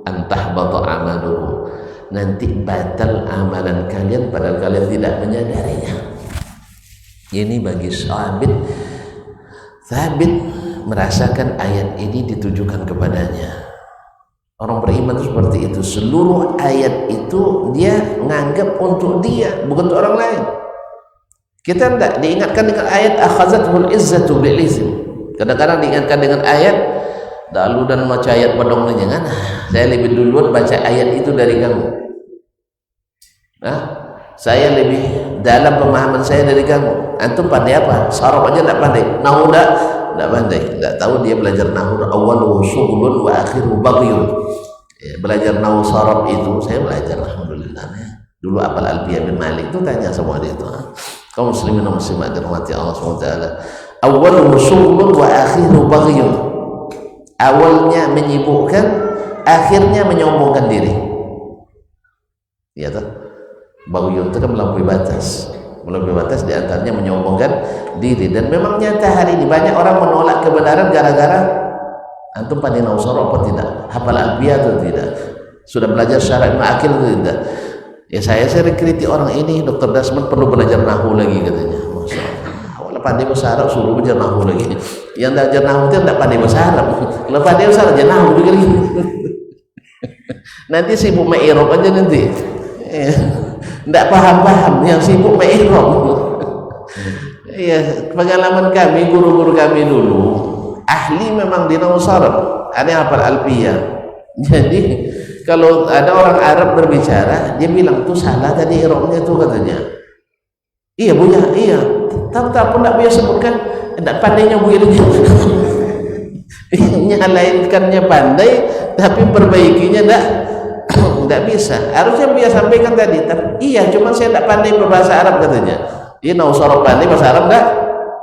antahbata amalukum, nanti batal amalan kalian padahal kalian tidak menyadarinya. Ini bagi Thabit merasakan ayat ini ditujukan kepadanya. Orang beriman itu seperti itu, seluruh ayat itu dia nganggap untuk dia, bukan untuk orang lain. Kita tidak diingatkan dengan ayat akhazatul izzatu bil ism. Kadang-kadang diingatkan dengan ayat dalu dan baca ayat padongnya, jangan. Saya lebih duluan baca ayat itu dari kamu. Nah, saya lebih dalam pemahaman saya dari kamu. Antum pandai apa? Saraf aja tidak pandai. Nahu tidak pandai. Tidak tahu dia belajar nahu. Awaluhu syughlun wa akhiruhu baghyun. Ya, belajar nahu saraf itu saya belajar, alhamdulillah. Dulu apal Alfiyah bin Malik itu tanya sama dia itu. Kaum muslimin dan muslimat dirahmati Allah SWT. Awwaluhu syughlun wa akhiruhu baghyun. Awalnya menyibukkan, akhirnya menyombongkan diri. Ya toh? Baghyun itu kan melampaui batas. Melampaui batas diantaranya menyombongkan diri. Dan memang nyata hari ini banyak orang menolak kebenaran gara-gara antum pandai nahu saraf apa tidak? Hafal Alfiyah atau tidak? Sudah belajar syarat ma'akil atau tidak? Ya saya kritik orang ini, Dr. Dasman perlu belajar nahu lagi katanya. Masya Allah. Awalnya pandai bahasa Arab suruh belajar nahu lagi. Yang belajar nahu itu tidak pandai bahasa Arab. Kalau pandai bahasa Arab, nahu juga lagi. Nanti sibuk ma'irab aja nanti. Tidak paham-paham, yang sibuk ma'irab. Iya, pengalaman kami, guru-guru kami dulu, ahli memang di nahu saraf. Ada yang hafal Alfiyah. Jadi kalau ada orang Arab berbicara, dia bilang tuh salah tadi irobnya tuh katanya. Iya Buya, iya. Tahu-tahu pun tidak Buya sebutkan, tidak pandainya Buya ini. Nyalainkannya pandai, tapi perbaikinya tidak bisa. Harusnya Buya sampaikan tadi. Iya, cuma saya tidak pandai berbahasa Arab katanya. Dia nahu saraf pandai, bahasa Arab tidak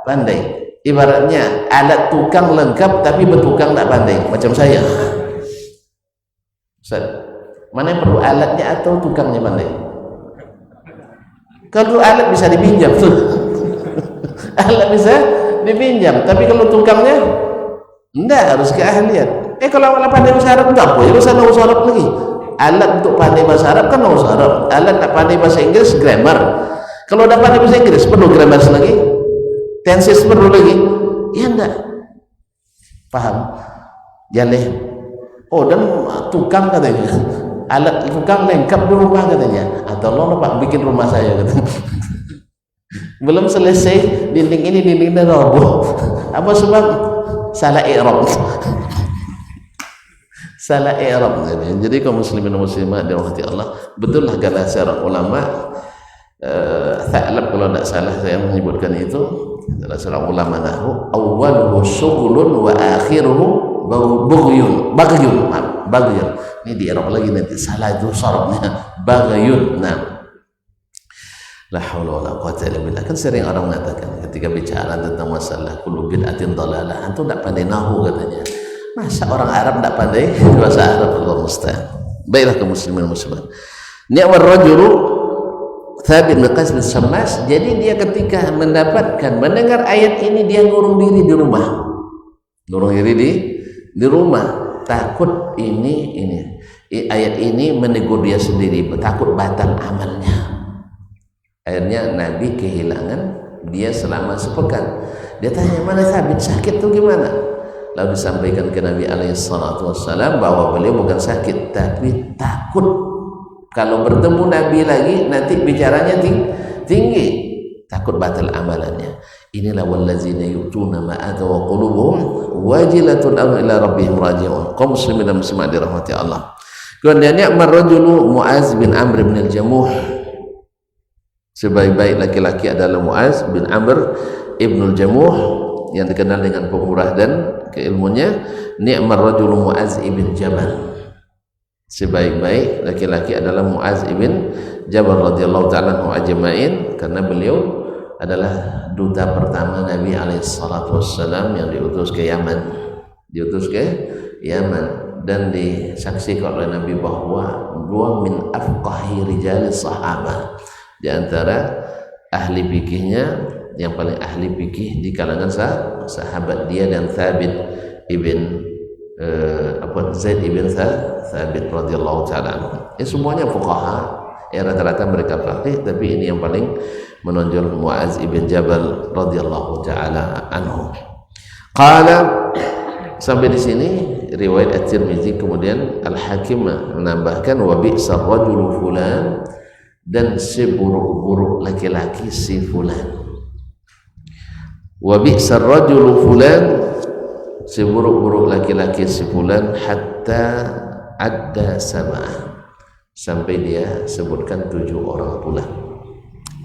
pandai. Ibaratnya alat tukang lengkap, tapi bertukang tidak pandai. Macam saya. Ustaz, mana yang perlu alatnya atau tukangnya pandai? Kalau alat bisa dipinjam tuh. Alat bisa dipinjam, tapi kalau tukangnya enggak, harus keahlian. Kalau awalnya pandai bahasa Arab enggak boleh usah nahu saraf lagi. Alat untuk pandai bahasa Arab kan nahu saraf. Alat nak pandai bahasa Inggris grammar. Kalau udah pandai bahasa Inggris perlu grammar lagi. Tenses perlu lagi. Ya enggak. Paham? Jaleh. Oh, dan tukang katanya, alat tukang lengkap di rumah katanya. Atau lo Pak bikin rumah saya katanya. Belum selesai dinding ini dindingnya roboh. Apa sebab? Salah i'rab. Salah i'rab. Jadi kaum muslimin dan muslimat dirahmati Allah, betul lah kata seorang ulama, Tha'lab kalau tidak salah saya menyebutkan itu, adalah seorang ulama nahwu, awwaluhu syughlun wa akhiruhu baghyun. Ini di Arab lagi nanti salah itu sarabnya baghyun. Nah, la haula wala quwwata illa billah. Kan sering orang mengatakan ketika bicara tentang masalah kullu bid'atin dhalalah, antum tidak pandai nahu katanya. Masa orang Arab tidak pandai bahasa Arab? Allah musta'an. Baiklah kaum muslimin muslimat. Ni'mar rajulu Thabit bin Qais bin Syammas. Jadi dia ketika mendengar ayat ini, dia ngurung diri di rumah. Ngurung diri di rumah, takut ini ayat ini menegur dia sendiri, takut batal amalnya. Akhirnya Nabi kehilangan dia selama sepekan. Dia tanya, mana Thabit, sakit tuh gimana? Lalu disampaikan ke Nabi SAW bahwa beliau bukan sakit tapi takut kalau bertemu Nabi lagi nanti bicaranya tinggi, takut batal amalannya. Inilah wallazina yu'tuna ma ataw wa qulubuhum wajilatun ila rabbihim raji'un. Kaum muslimin dan muslimat dirahmati Allah. Kemudian ni'mar rajulu Mu'az bin Amr bin al-Jamuh. Sebaik-baik laki-laki adalah Mu'az bin Amr ibn al-Jamuh yang dikenal dengan pemurah dan keilmunya. Ni'mar rajulu Mu'az ibn Jabal. Sebaik-baik laki-laki adalah Mu'az ibn Jabal radhiyallahu ta'ala anhu ajma'in, karena beliau adalah duta pertama Nabi alaihissalam yang diutus ke Yaman, dan disaksikan oleh Nabi bahwa dua min afqahi rijal sahabah, di antara ahli fikihnya yang paling ahli fikih di kalangan sahabat, dia dan Thabit ibn Zaid ibn Thabit radhiyallahu ta'ala anhu. Semuanya fuqaha, rata-rata mereka faqih, tapi ini yang paling menonjol Mu'az ibn Jabal radhiyallahu ta'ala anhu. Qala, sampai di sini riwayat At-Tirmizi. Kemudian Al-Hakim menambahkan wa bi'sar rajulu fulan, dan seburuk-buruk laki-laki si fulan. Wa bi'sar rajulu fulan, seburuk-buruk laki-laki si fulan, hatta adda sab'ah, sampai dia sebutkan 7 orang pula.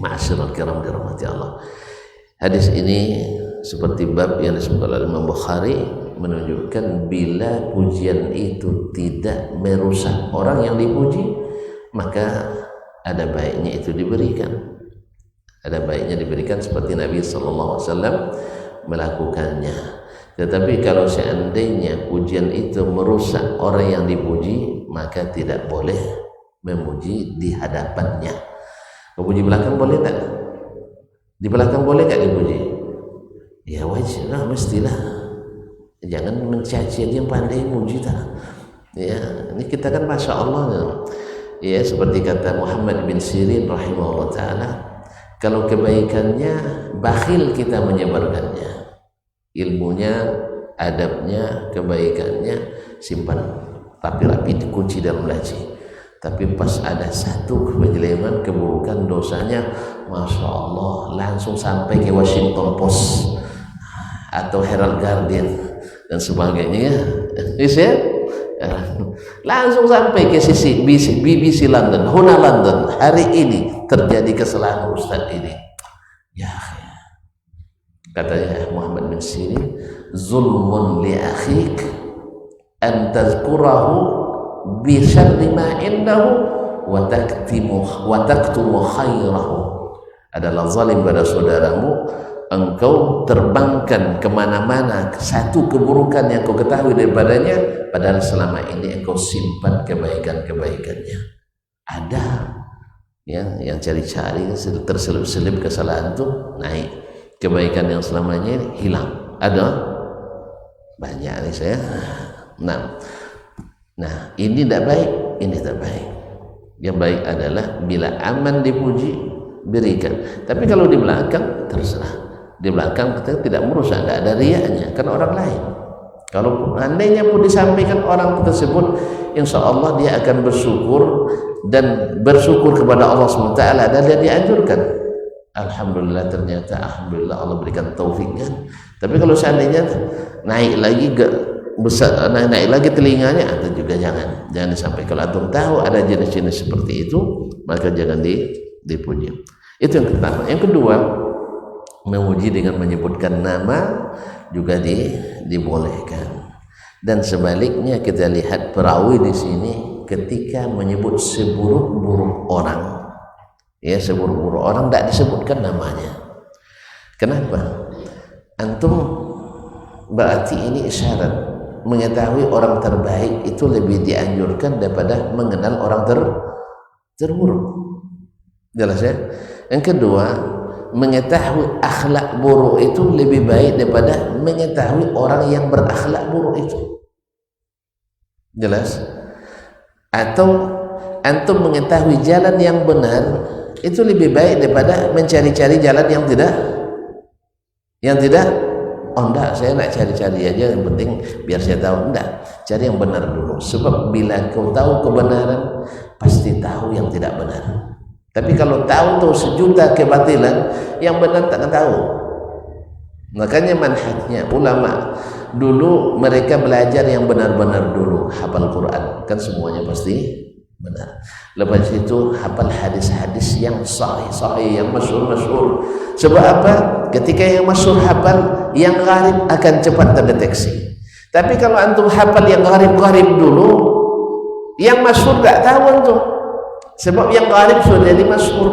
Ma'asyiral kiram dirahmati Allah. Hadis ini seperti bab yang disebutkan oleh Imam Bukhari menunjukkan bila pujian itu tidak merusak orang yang dipuji, maka ada baiknya itu diberikan. Ada baiknya diberikan seperti Nabi SAW melakukannya. Tetapi kalau seandainya pujian itu merusak orang yang dipuji, maka tidak boleh memuji di hadapannya. Memuji belakang boleh tak? Di belakang boleh tak dipuji? Ya wajib lah, mestilah. Jangan mencaci dia pandai muji tak. Ya, ini kita kan masya Allah. Ya, seperti kata Muhammad bin Sirin rahimahullah ta'ala, kalau kebaikannya bakhil kita menyebarkannya, ilmunya, adabnya, kebaikannya simpan rapi-rapi, dikunci dalam laci. Tapi pas ada satu kejeleman, keburukan, dosanya, masya Allah, langsung sampai ke Washington Post atau Herald Guardian dan sebagainya. Bisa? Langsung sampai ke sisi BBC London, Huna London, hari ini terjadi kesalahan Ustaz ini. Ya, katanya Muhammad bin Sirin, zulmun li akhik an tazkurahu bi syarri ma indahu wa taktumu khairahu. Adalah zalim pada saudaramu engkau terbangkan kemana-mana satu keburukan yang kau ketahui daripadanya, padahal selama ini engkau simpan kebaikan-kebaikannya. Ada yang cari-cari, terselip-selip kesalahan itu naik, kebaikan yang selamanya hilang. Ada banyak nih saya. Nah, ini tidak baik, ini tidak baik. Yang baik adalah bila aman dipuji, berikan. Tapi kalau di belakang, terserah. Di belakang kita tidak merusak, tidak ada riaknya, kan orang lain. Kalau andainya pun disampaikan orang tersebut, insya Allah dia akan bersyukur dan bersyukur kepada Allah SWT, dan dia dianjurkan. Alhamdulillah, ternyata alhamdulillah Allah berikan taufik kan. Tapi kalau seandainya naik lagi besar, naik lagi telinganya, atau juga jangan sampai. Kalau antum tahu ada jenis-jenis seperti itu, maka jangan dipuji. Itu yang pertama. Yang kedua, memuji dengan menyebutkan nama juga dibolehkan. Dan sebaliknya kita lihat perawi di sini ketika menyebut seburuk-buruk orang, ya seburuk-buruk orang tidak disebutkan namanya. Kenapa? Antum berarti ini isyarat mengetahui orang terbaik itu lebih dianjurkan daripada mengenal orang terburuk. Jelas ya? Yang kedua, mengetahui akhlak buruk itu lebih baik daripada mengetahui orang yang berakhlak buruk itu. Jelas? Atau antum mengetahui jalan yang benar itu lebih baik daripada mencari-cari jalan yang tidak Oh enggak, saya nak cari-cari aja, yang penting biar saya tahu. Enggak, cari yang benar dulu. Sebab bila kau tahu kebenaran, pasti tahu yang tidak benar. Tapi kalau tahu sejuta kebatilan, yang benar tak tahu. Makanya manhajnya ulama dulu, mereka belajar yang benar-benar dulu, hafal Quran, kan semuanya pasti benar. Lepas itu hafal hadis-hadis yang sahih, yang masyhur. Sebab apa? Ketika yang masyhur hafal, yang gharib akan cepat terdeteksi. Tapi kalau antum hafal yang gharib dulu, yang masyhur gak tahu antum. Sebab yang gharib sudah jadi masyhur.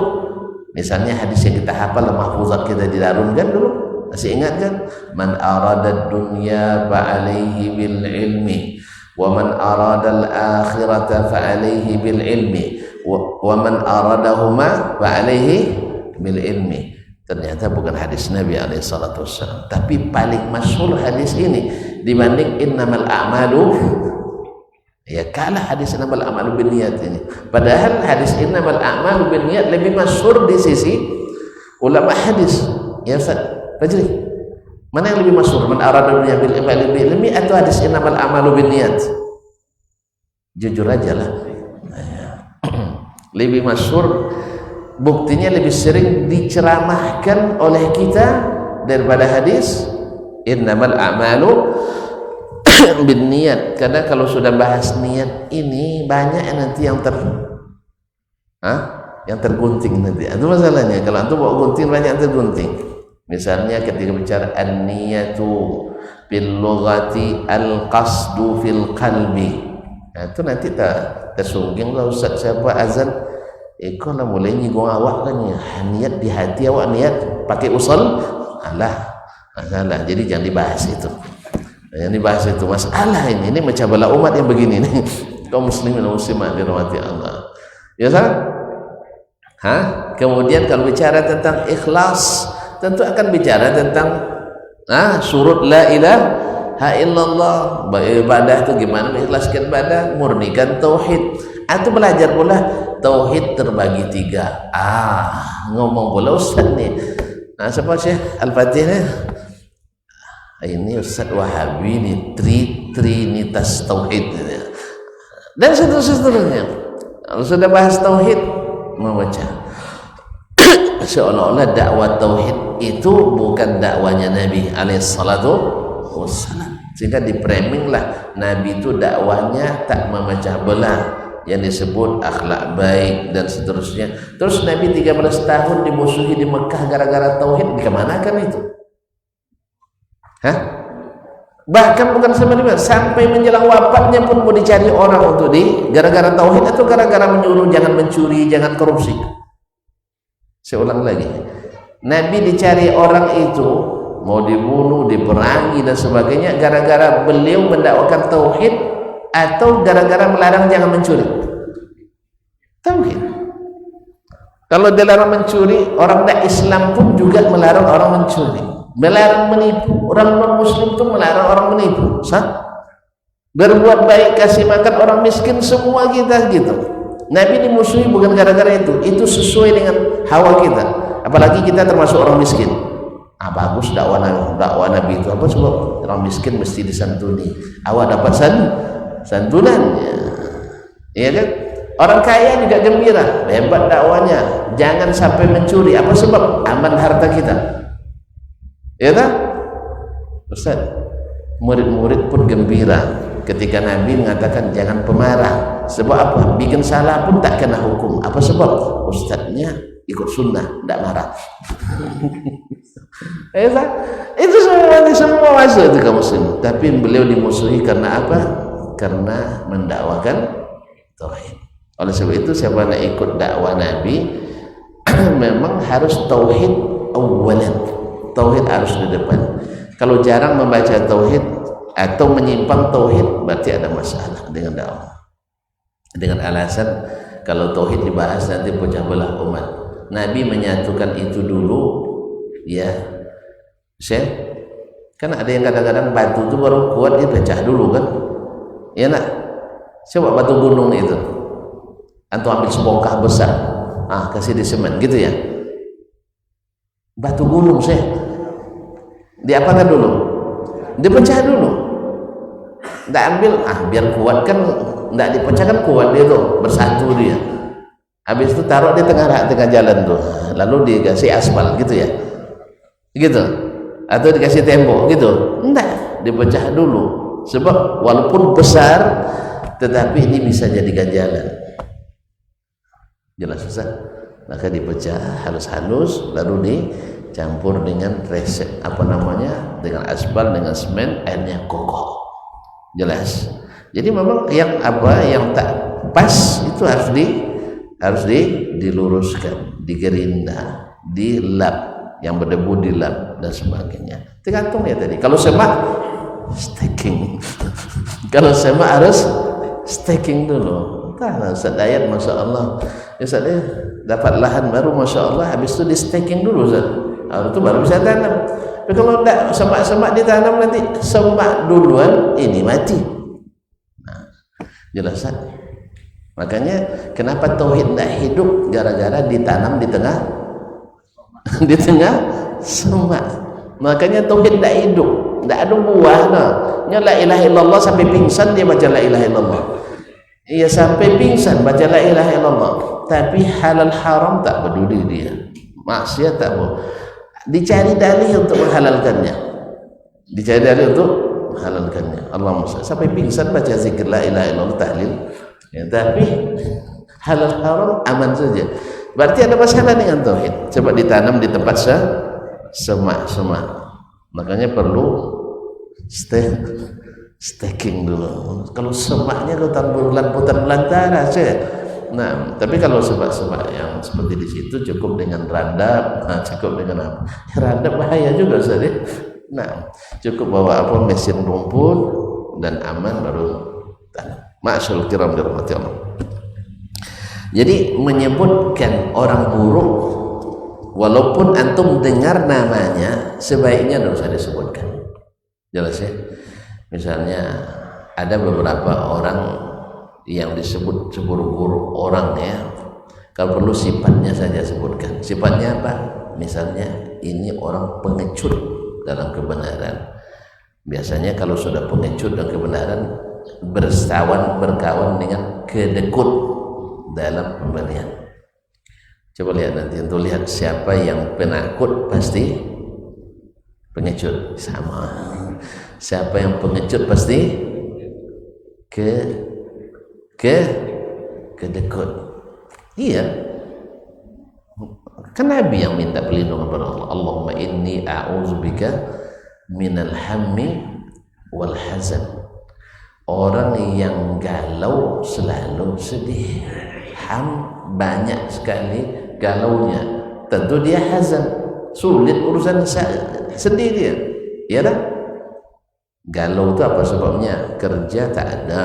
Misalnya hadis yang kita hafal, mahfuzat kita di darun kan dulu, masih ingat kan? Man arada dunya fa'alaihi bil ilmi, wa man arada al-akhirata fa'alaihi bil ilmi, wa man aradahuma fa'alaihi bil ilmi. Ternyata bukan hadis Nabi SAW, tapi paling masyhur hadis ini dibanding innamal a'malu, ya kalah hadis innamal a'malu binniyat ini. Padahal hadis innamal a'malu binniyat lebih masyhur di sisi ulama hadis. Ya Ustaz Fajri, mana yang lebih masyhur, man arada dunya bil ilmi atau hadis innamal a'malu binniyat? Jujur aja lah. Lebih masyhur, buktinya lebih sering diceramahkan oleh kita daripada hadis innamal a'malu binniyat. Karena kalau sudah bahas niat ini banyak nanti yang tergunting nanti. Itu masalahnya. Kalau antum bawa gunting banyak yang tergunting. Misalnya ketika bicara an-niyatu bil lughati al-qasdu fil qalbi. Nah, itu nanti tersungging lah Ustaz siapa azan. Kau lah mulai nyinggung awak kan ya. Niat di hati awak, niat pakai usul. Masalah. Jadi jangan dibahas itu. Yang dibahas itu masalah ini macam bala umat yang begini nih. Kaum muslimin dan muslimat dirahmati Allah. Ya sah? Kemudian kalau bicara tentang ikhlas, tentu akan bicara tentang surut la ilaha illallah. Ibadah itu gimana mengikhlaskan ibadah, murnikan tauhid. Atau belajar pula tauhid terbagi 3. Ngomong pula Ustaz nih. Siapa Syekh Al-Fatih nih? Ini Ustaz Wahabi nih, trinitas tauhid dan seterusnya. Kalau sudah bahas tauhid, membaca seolah-olah dakwah tauhid itu bukan dakwanya Nabi alaihissalatu wassalam, sehingga dipraming lah Nabi itu dakwahnya tak memecah belah, yang disebut akhlak baik dan seterusnya. Terus Nabi 13 tahun dimusuhi di Mekah gara-gara tauhid, dikemanakan itu? Bahkan bukan sampai menjelang wafatnya pun mau dicari orang untuk gara-gara tauhid atau gara-gara menyuruh jangan mencuri, jangan korupsi. Saya ulang lagi, Nabi dicari orang itu mau dibunuh, diperangi dan sebagainya gara-gara beliau mendakwakan tauhid atau gara-gara melarang jangan mencuri? Tauhid. Kalau dilarang mencuri, orang tak Islam pun juga melarang orang mencuri, melarang menipu. Orang non muslim itu melarang orang menipu. Berbuat baik, kasih makan orang miskin, semua kita gitu. Nabi dimusuhi bukan gara-gara itu sesuai dengan hawa kita. Apalagi kita termasuk orang miskin. Bagus dakwah Nabi itu apa? Sebab orang miskin mesti disantuni. Awak dapat santunannya, ya kan? Orang kaya juga gembira, hebat dakwanya. Jangan sampai mencuri. Apa sebab? Aman harta kita. Ya tak? Ustaz, murid-murid pun gembira ketika Nabi mengatakan jangan pemarah. Sebab apa? Bikin salah pun tak kena hukum. Apa sebab? Ustaznya ikut sunnah, tidak marah. Ya tak? Itu semua masuk itu kaum muslim. Tapi beliau dimusuhi karena apa? Karena mendakwakan tauhid. Oleh sebab itu siapa nak ikut dakwah Nabi memang harus tauhid awalan. Tauhid harus di depan. Kalau jarang membaca tauhid atau menyimpang tauhid, berarti ada masalah dengan dakwah. Dengan alasan kalau tauhid dibahas nanti pecah belah umat. Nabi menyatukan itu dulu, ya. Kan ada yang kadang-kadang batu itu baru kuat dia pecah dulu kan. Ya nak. Coba batu gunung itu. Antum ambil sebongkah besar. Kasih di semen gitu ya. Batu gunung diapakan dulu? dipecah dulu. Nggak ambil, biar kuat kan, nggak dipecah kan kuat dia tuh, bersatu dia. Habis itu taruh di tengah jalan tuh, lalu dikasih aspal gitu ya, gitu, atau dikasih tembok gitu. Enggak, dipecah dulu. Sebab walaupun besar, tetapi ini bisa jadikan jalan. Jelas Ustaz? Maka dipecah halus-halus, lalu dicampur dengan resep, dengan aspal, dengan semen, airnya kokoh. Jelas. Jadi memang yang tak pas itu harus diluruskan, digerinda, dilap, yang berdebu dilap dan sebagainya. Tergantung ya tadi. Kalau semak staking. Kalau semak harus staking dulu. Entah Ustaz Dayat, Masya Allah. Ustaz dia dapat lahan baru, Masya Allah, habis itu di staking dulu Ustaz. Itu baru bisa tanam. Tapi kalau tidak semak-semak ditanam, nanti semak duluan, ini mati. Nah, jelas Ustaz. Makanya kenapa tauhid tidak hidup, gara-gara ditanam di tengah semak. Makanya tauhid tidak hidup, tidak ada buah. La ilaha illallah sampai pingsan dia baca la ilaha illallah. Iya sampai pingsan baca la ilaha illallah. Tapi halal haram tak peduli dia, maksiat tak mau. Dicari dalih untuk menghalalkannya, Allahumma sampai pingsan baca zikir la ilaha illallah, tahlil ya, tapi halal haram aman saja. Berarti ada masalah dengan tauhid. Coba ditanam di tempat semak. Makanya perlu staking dulu. Kalau semaknya kau putar belantara saja. Nah, tapi kalau semak yang seperti di situ cukup dengan randap, cukup dengan apa? Randap bahaya juga Ustaz. Nah, cukup bawa mesin rumput dan aman baru tanam. Ma'asyul kiram dirahmati Allah. Jadi menyebutkan orang buruk walaupun antum dengar namanya, sebaiknya tidak usah disebutkan. Jelas ya? Misalnya ada beberapa orang yang disebut seburuk-buruk orang ya, kalau perlu sifatnya saja sebutkan. Sifatnya apa? Misalnya ini orang pengecut dalam kebenaran. Biasanya kalau sudah pengecut dalam kebenaran, berkawan dengan kedekut dalam pemberian. Coba lihat nanti, untuk lihat siapa yang penakut pasti pengecut sama. Siapa yang pengecut pasti kedekut. Iya, kan Nabi yang minta perlindungan kepada Allah. Allahumma inni a'udzubika minal hammi wal hazan. Orang yang galau selalu sedih, banyak sekali galaunya, tentu dia hazan, sulit urusan sedih dia, ya dah. Galau itu apa sebabnya? Kerja tak ada,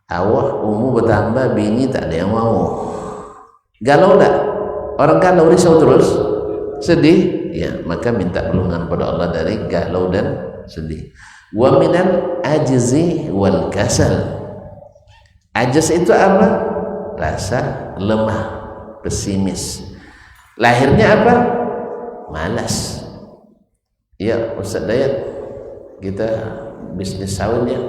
awak umur bertambah, bini tak ada yang mau. Galau tak? Orang galau risau terus, sedih, ya maka minta perlindungan pada Allah dari galau dan sedih. Wa minal ajzi wal kasal. Ajz itu apa? Rasa lemah, pesimis. Lahirnya apa? Malas. Ya Ustaz Dayat, kita bisnis sawit ya,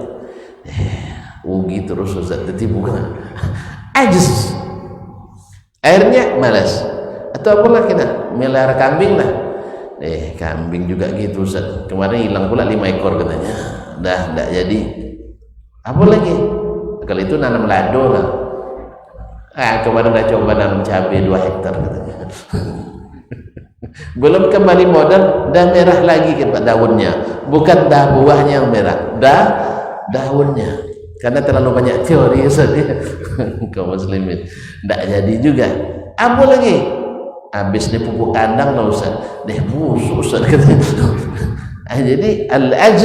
ugi terus Ustaz, tertipu kan? Ajz. Akhirnya malas. Atau apalah kita melihara kambing lah. Kambing juga gitu Ustaz. Kemarin hilang pula 5 ekor katanya. Dah enggak jadi. Apa lagi? Kalau itu nanam lado lah. Kemarin dah coba nanam cabai 2 hektar katanya. Belum kembali modal, dah merah lagi daunnya. Bukan dah buahnya yang merah, dah daunnya. Karena terlalu banyak teori Ustaz ya. Kaum muslimin. Enggak jadi juga. Apa lagi? Habis dipupuk kandang lah Ustaz, busuk Ustaz katanya. Jadi al-ajz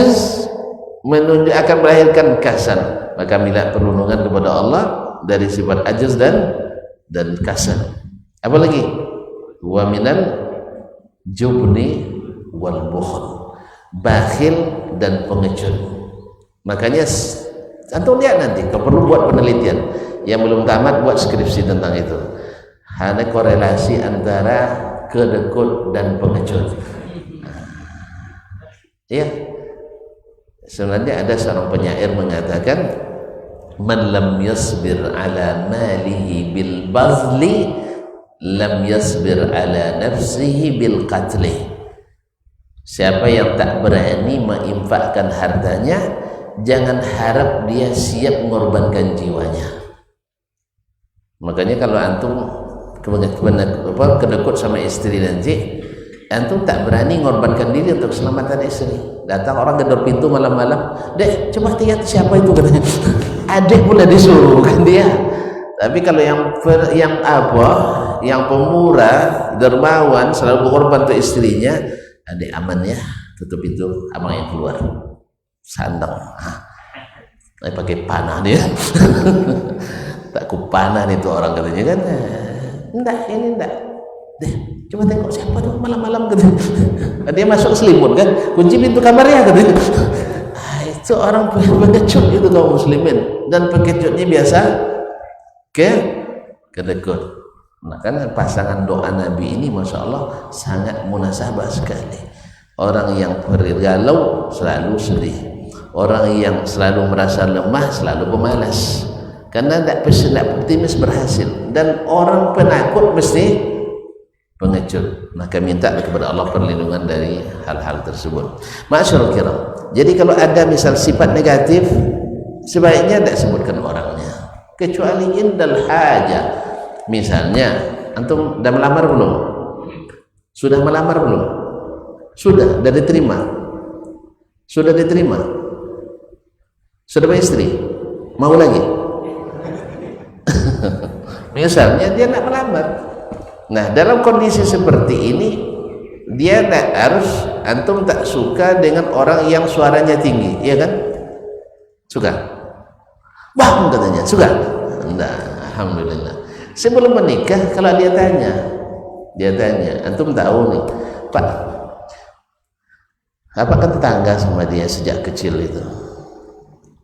akan melahirkan kasal. Maka minta perlindungan kepada Allah dari sifat ajz dan kasal. Apa lagi? Wa minal jubni wal bukhl, bakhil dan pengecut. Makanya antum lihat nanti, kalau perlu buat penelitian, yang belum tamat buat skripsi tentang itu. Ada korelasi antara kedekut dan pengecut. Ya, Sebenarnya ada seorang penyair mengatakan, man lam yasbir ala malihi bil bazli lam yasbir ala nafsihi bil qatli. Siapa yang tak berani menginfakkan hartanya, jangan harap dia siap mengorbankan jiwanya. Makanya kalau antum kedekut sama istri nanti, antum tak berani mengorbankan diri untuk keselamatan istri. Datang orang gedor pintu malam-malam, dek coba lihat siapa itu, katanya. Adik pula disuruh kan dia. Tapi kalau yang pemurah, dermawan, selalu berkorban untuk istrinya, adik aman ya, tutup pintu, abang yang keluar, sandang, pakai panah dia. Tak kupanah itu orang katanya kan. Enggak, ini enggak. Deh, coba tengok siapa tuh malam-malam katanya. Dia masuk selimut kan, kunci pintu kamarnya katanya. Itu orang pengecut itu kaum muslimin, dan pengecut biasa kedekut. Nah kan pasangan doa Nabi ini Masya Allah sangat munasabah sekali. Orang yang bergalau selalu sedih, orang yang selalu merasa lemah selalu pemalas, karena tidak optimis berhasil, dan orang penakut mesti pengecut. Maka minta kepada Allah perlindungan dari hal-hal tersebut. Masyaallah kiram. Jadi kalau ada misal sifat negatif, sebaiknya tidak sebutkan orangnya, kecuali indal haja. Misalnya antum sudah melamar belum? Sudah melamar belum? Sudah diterima? Sudah diterima? Sudah beristri? Mau lagi? Misalnya dia nak melamar. Nah dalam kondisi seperti ini, dia tak harus, antum tak suka dengan orang yang suaranya tinggi, iya kan? Suka? Bang katanya, suka? Enggak, alhamdulillah. Sebelum menikah, kalau dia tanya, antum tahu nih, Pak, apakah tetangga sama dia sejak kecil itu?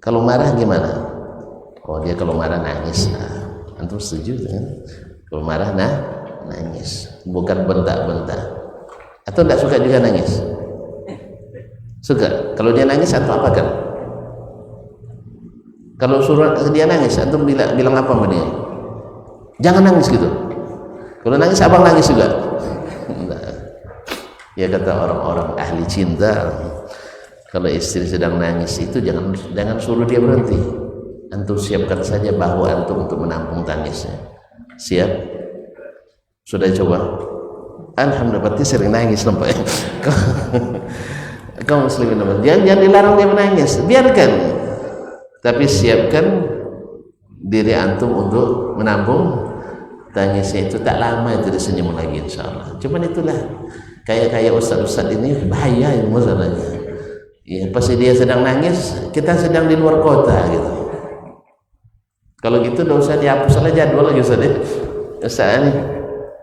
Kalau marah gimana? Oh dia kalau marah nangis. Nah, antum setuju kan? Kalau marah nangis, bukan bentak-bentak. Atau tidak suka juga nangis? Suka. Kalau dia nangis antum apakan? Kalau suruh dia nangis, antum bilang apa sama dia? Jangan nangis gitu. Kalau nangis abang nangis juga. Ya kata orang-orang ahli cinta, kalau istri sedang nangis itu jangan suruh dia berhenti. Antum siapkan saja bahu antum untuk menampung tangisnya. Siap? Sudah coba? Alhamdulillah, berarti sering nangis nampak. Kaum muslimin, jangan dilarang dia menangis, biarkan. Tapi siapkan diri antum untuk menampung tangisnya. Itu tak lama itu disenyum lagi insyaallah. Cuman itulah kayak ustaz-ustaz ini bahaya ini masalahnya. Ya pasti dia sedang nangis, kita sedang di luar kota gitu. Kalau gitu tidak usah dihapus saja jadwal lagi ustaz ya. Ustaz nih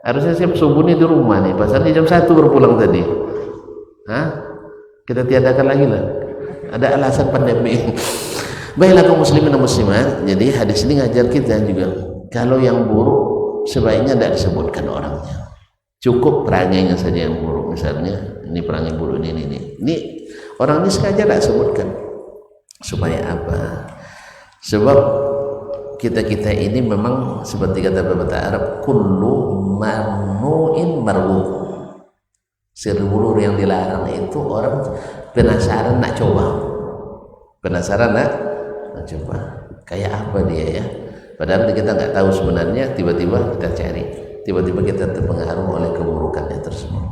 harusnya siap subuh nih di rumah nih, pasal di jam 1 berpulang tadi. Kita tiadakan lagi lah. Ada alasan pandemi. Baiklah kaum muslimin dan muslimat, jadi hadis ini ngajar kita juga, kalau yang buruk sebaiknya tidak disebutkan orangnya, cukup perangainya saja yang buruk. Misalnya ini perangai buruk ini orang ini sengaja tidak sebutkan. Supaya apa? Sebab kita ini memang seperti kata pepatah Arab, kullu mamnu'in marwu. Seluruh yang dilarang itu orang penasaran nak coba, coba kayak apa dia ya, padahal kita nggak tahu sebenarnya. Tiba-tiba kita cari, tiba-tiba kita terpengaruh oleh keburukannya tersebut.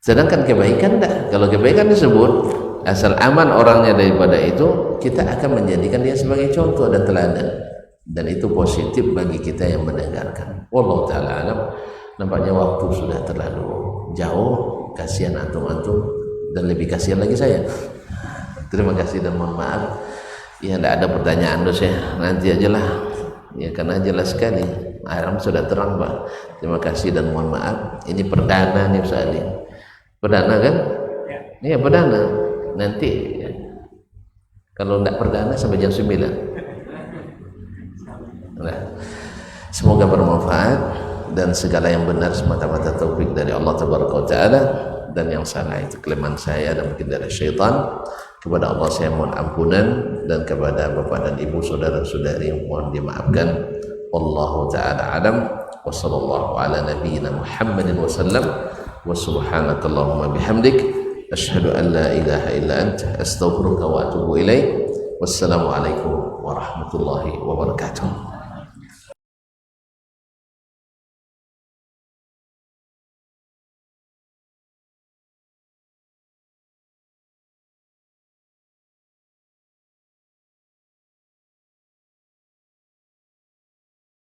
Sedangkan kebaikan enggak. Kalau kebaikan disebut, asal aman orangnya daripada itu, kita akan menjadikan dia sebagai contoh dan teladan, dan itu positif bagi kita yang mendengarkan. Wallahu ta'ala alam. Nampaknya waktu sudah terlalu jauh, kasihan antum-antum dan lebih kasihan lagi saya. Terima kasih dan mohon maaf ya, tidak ada pertanyaan dos ya, nanti aja lah ya, karena jelas sekali aram sudah terang Pak. Terima kasih dan mohon maaf. Ini perdana nih Ustaz Ali, perdana kan? Iya perdana. Nanti ya, kalau tidak perdana sampai jam 9. Nah, semoga bermanfaat dan segala yang benar semata-mata taufik dari Allah Tabaraka wa Ta'ala. dan yang salah itu kelemahan saya dan mungkin dari syaitan. Kepada Allah saya mohon ampunan, dan kepada bapak dan ibu saudara-saudari mohon dimaafkan. Wallahu ta'ala alam wa sallallahu ala nabiyyina Muhammadin wa sallam wa subhanakallahumma bihamdik asyhadu an la ilaha illa anta astaghfiruka wa atubu ilaik. Wassalamualaikum warahmatullahi wabarakatuh.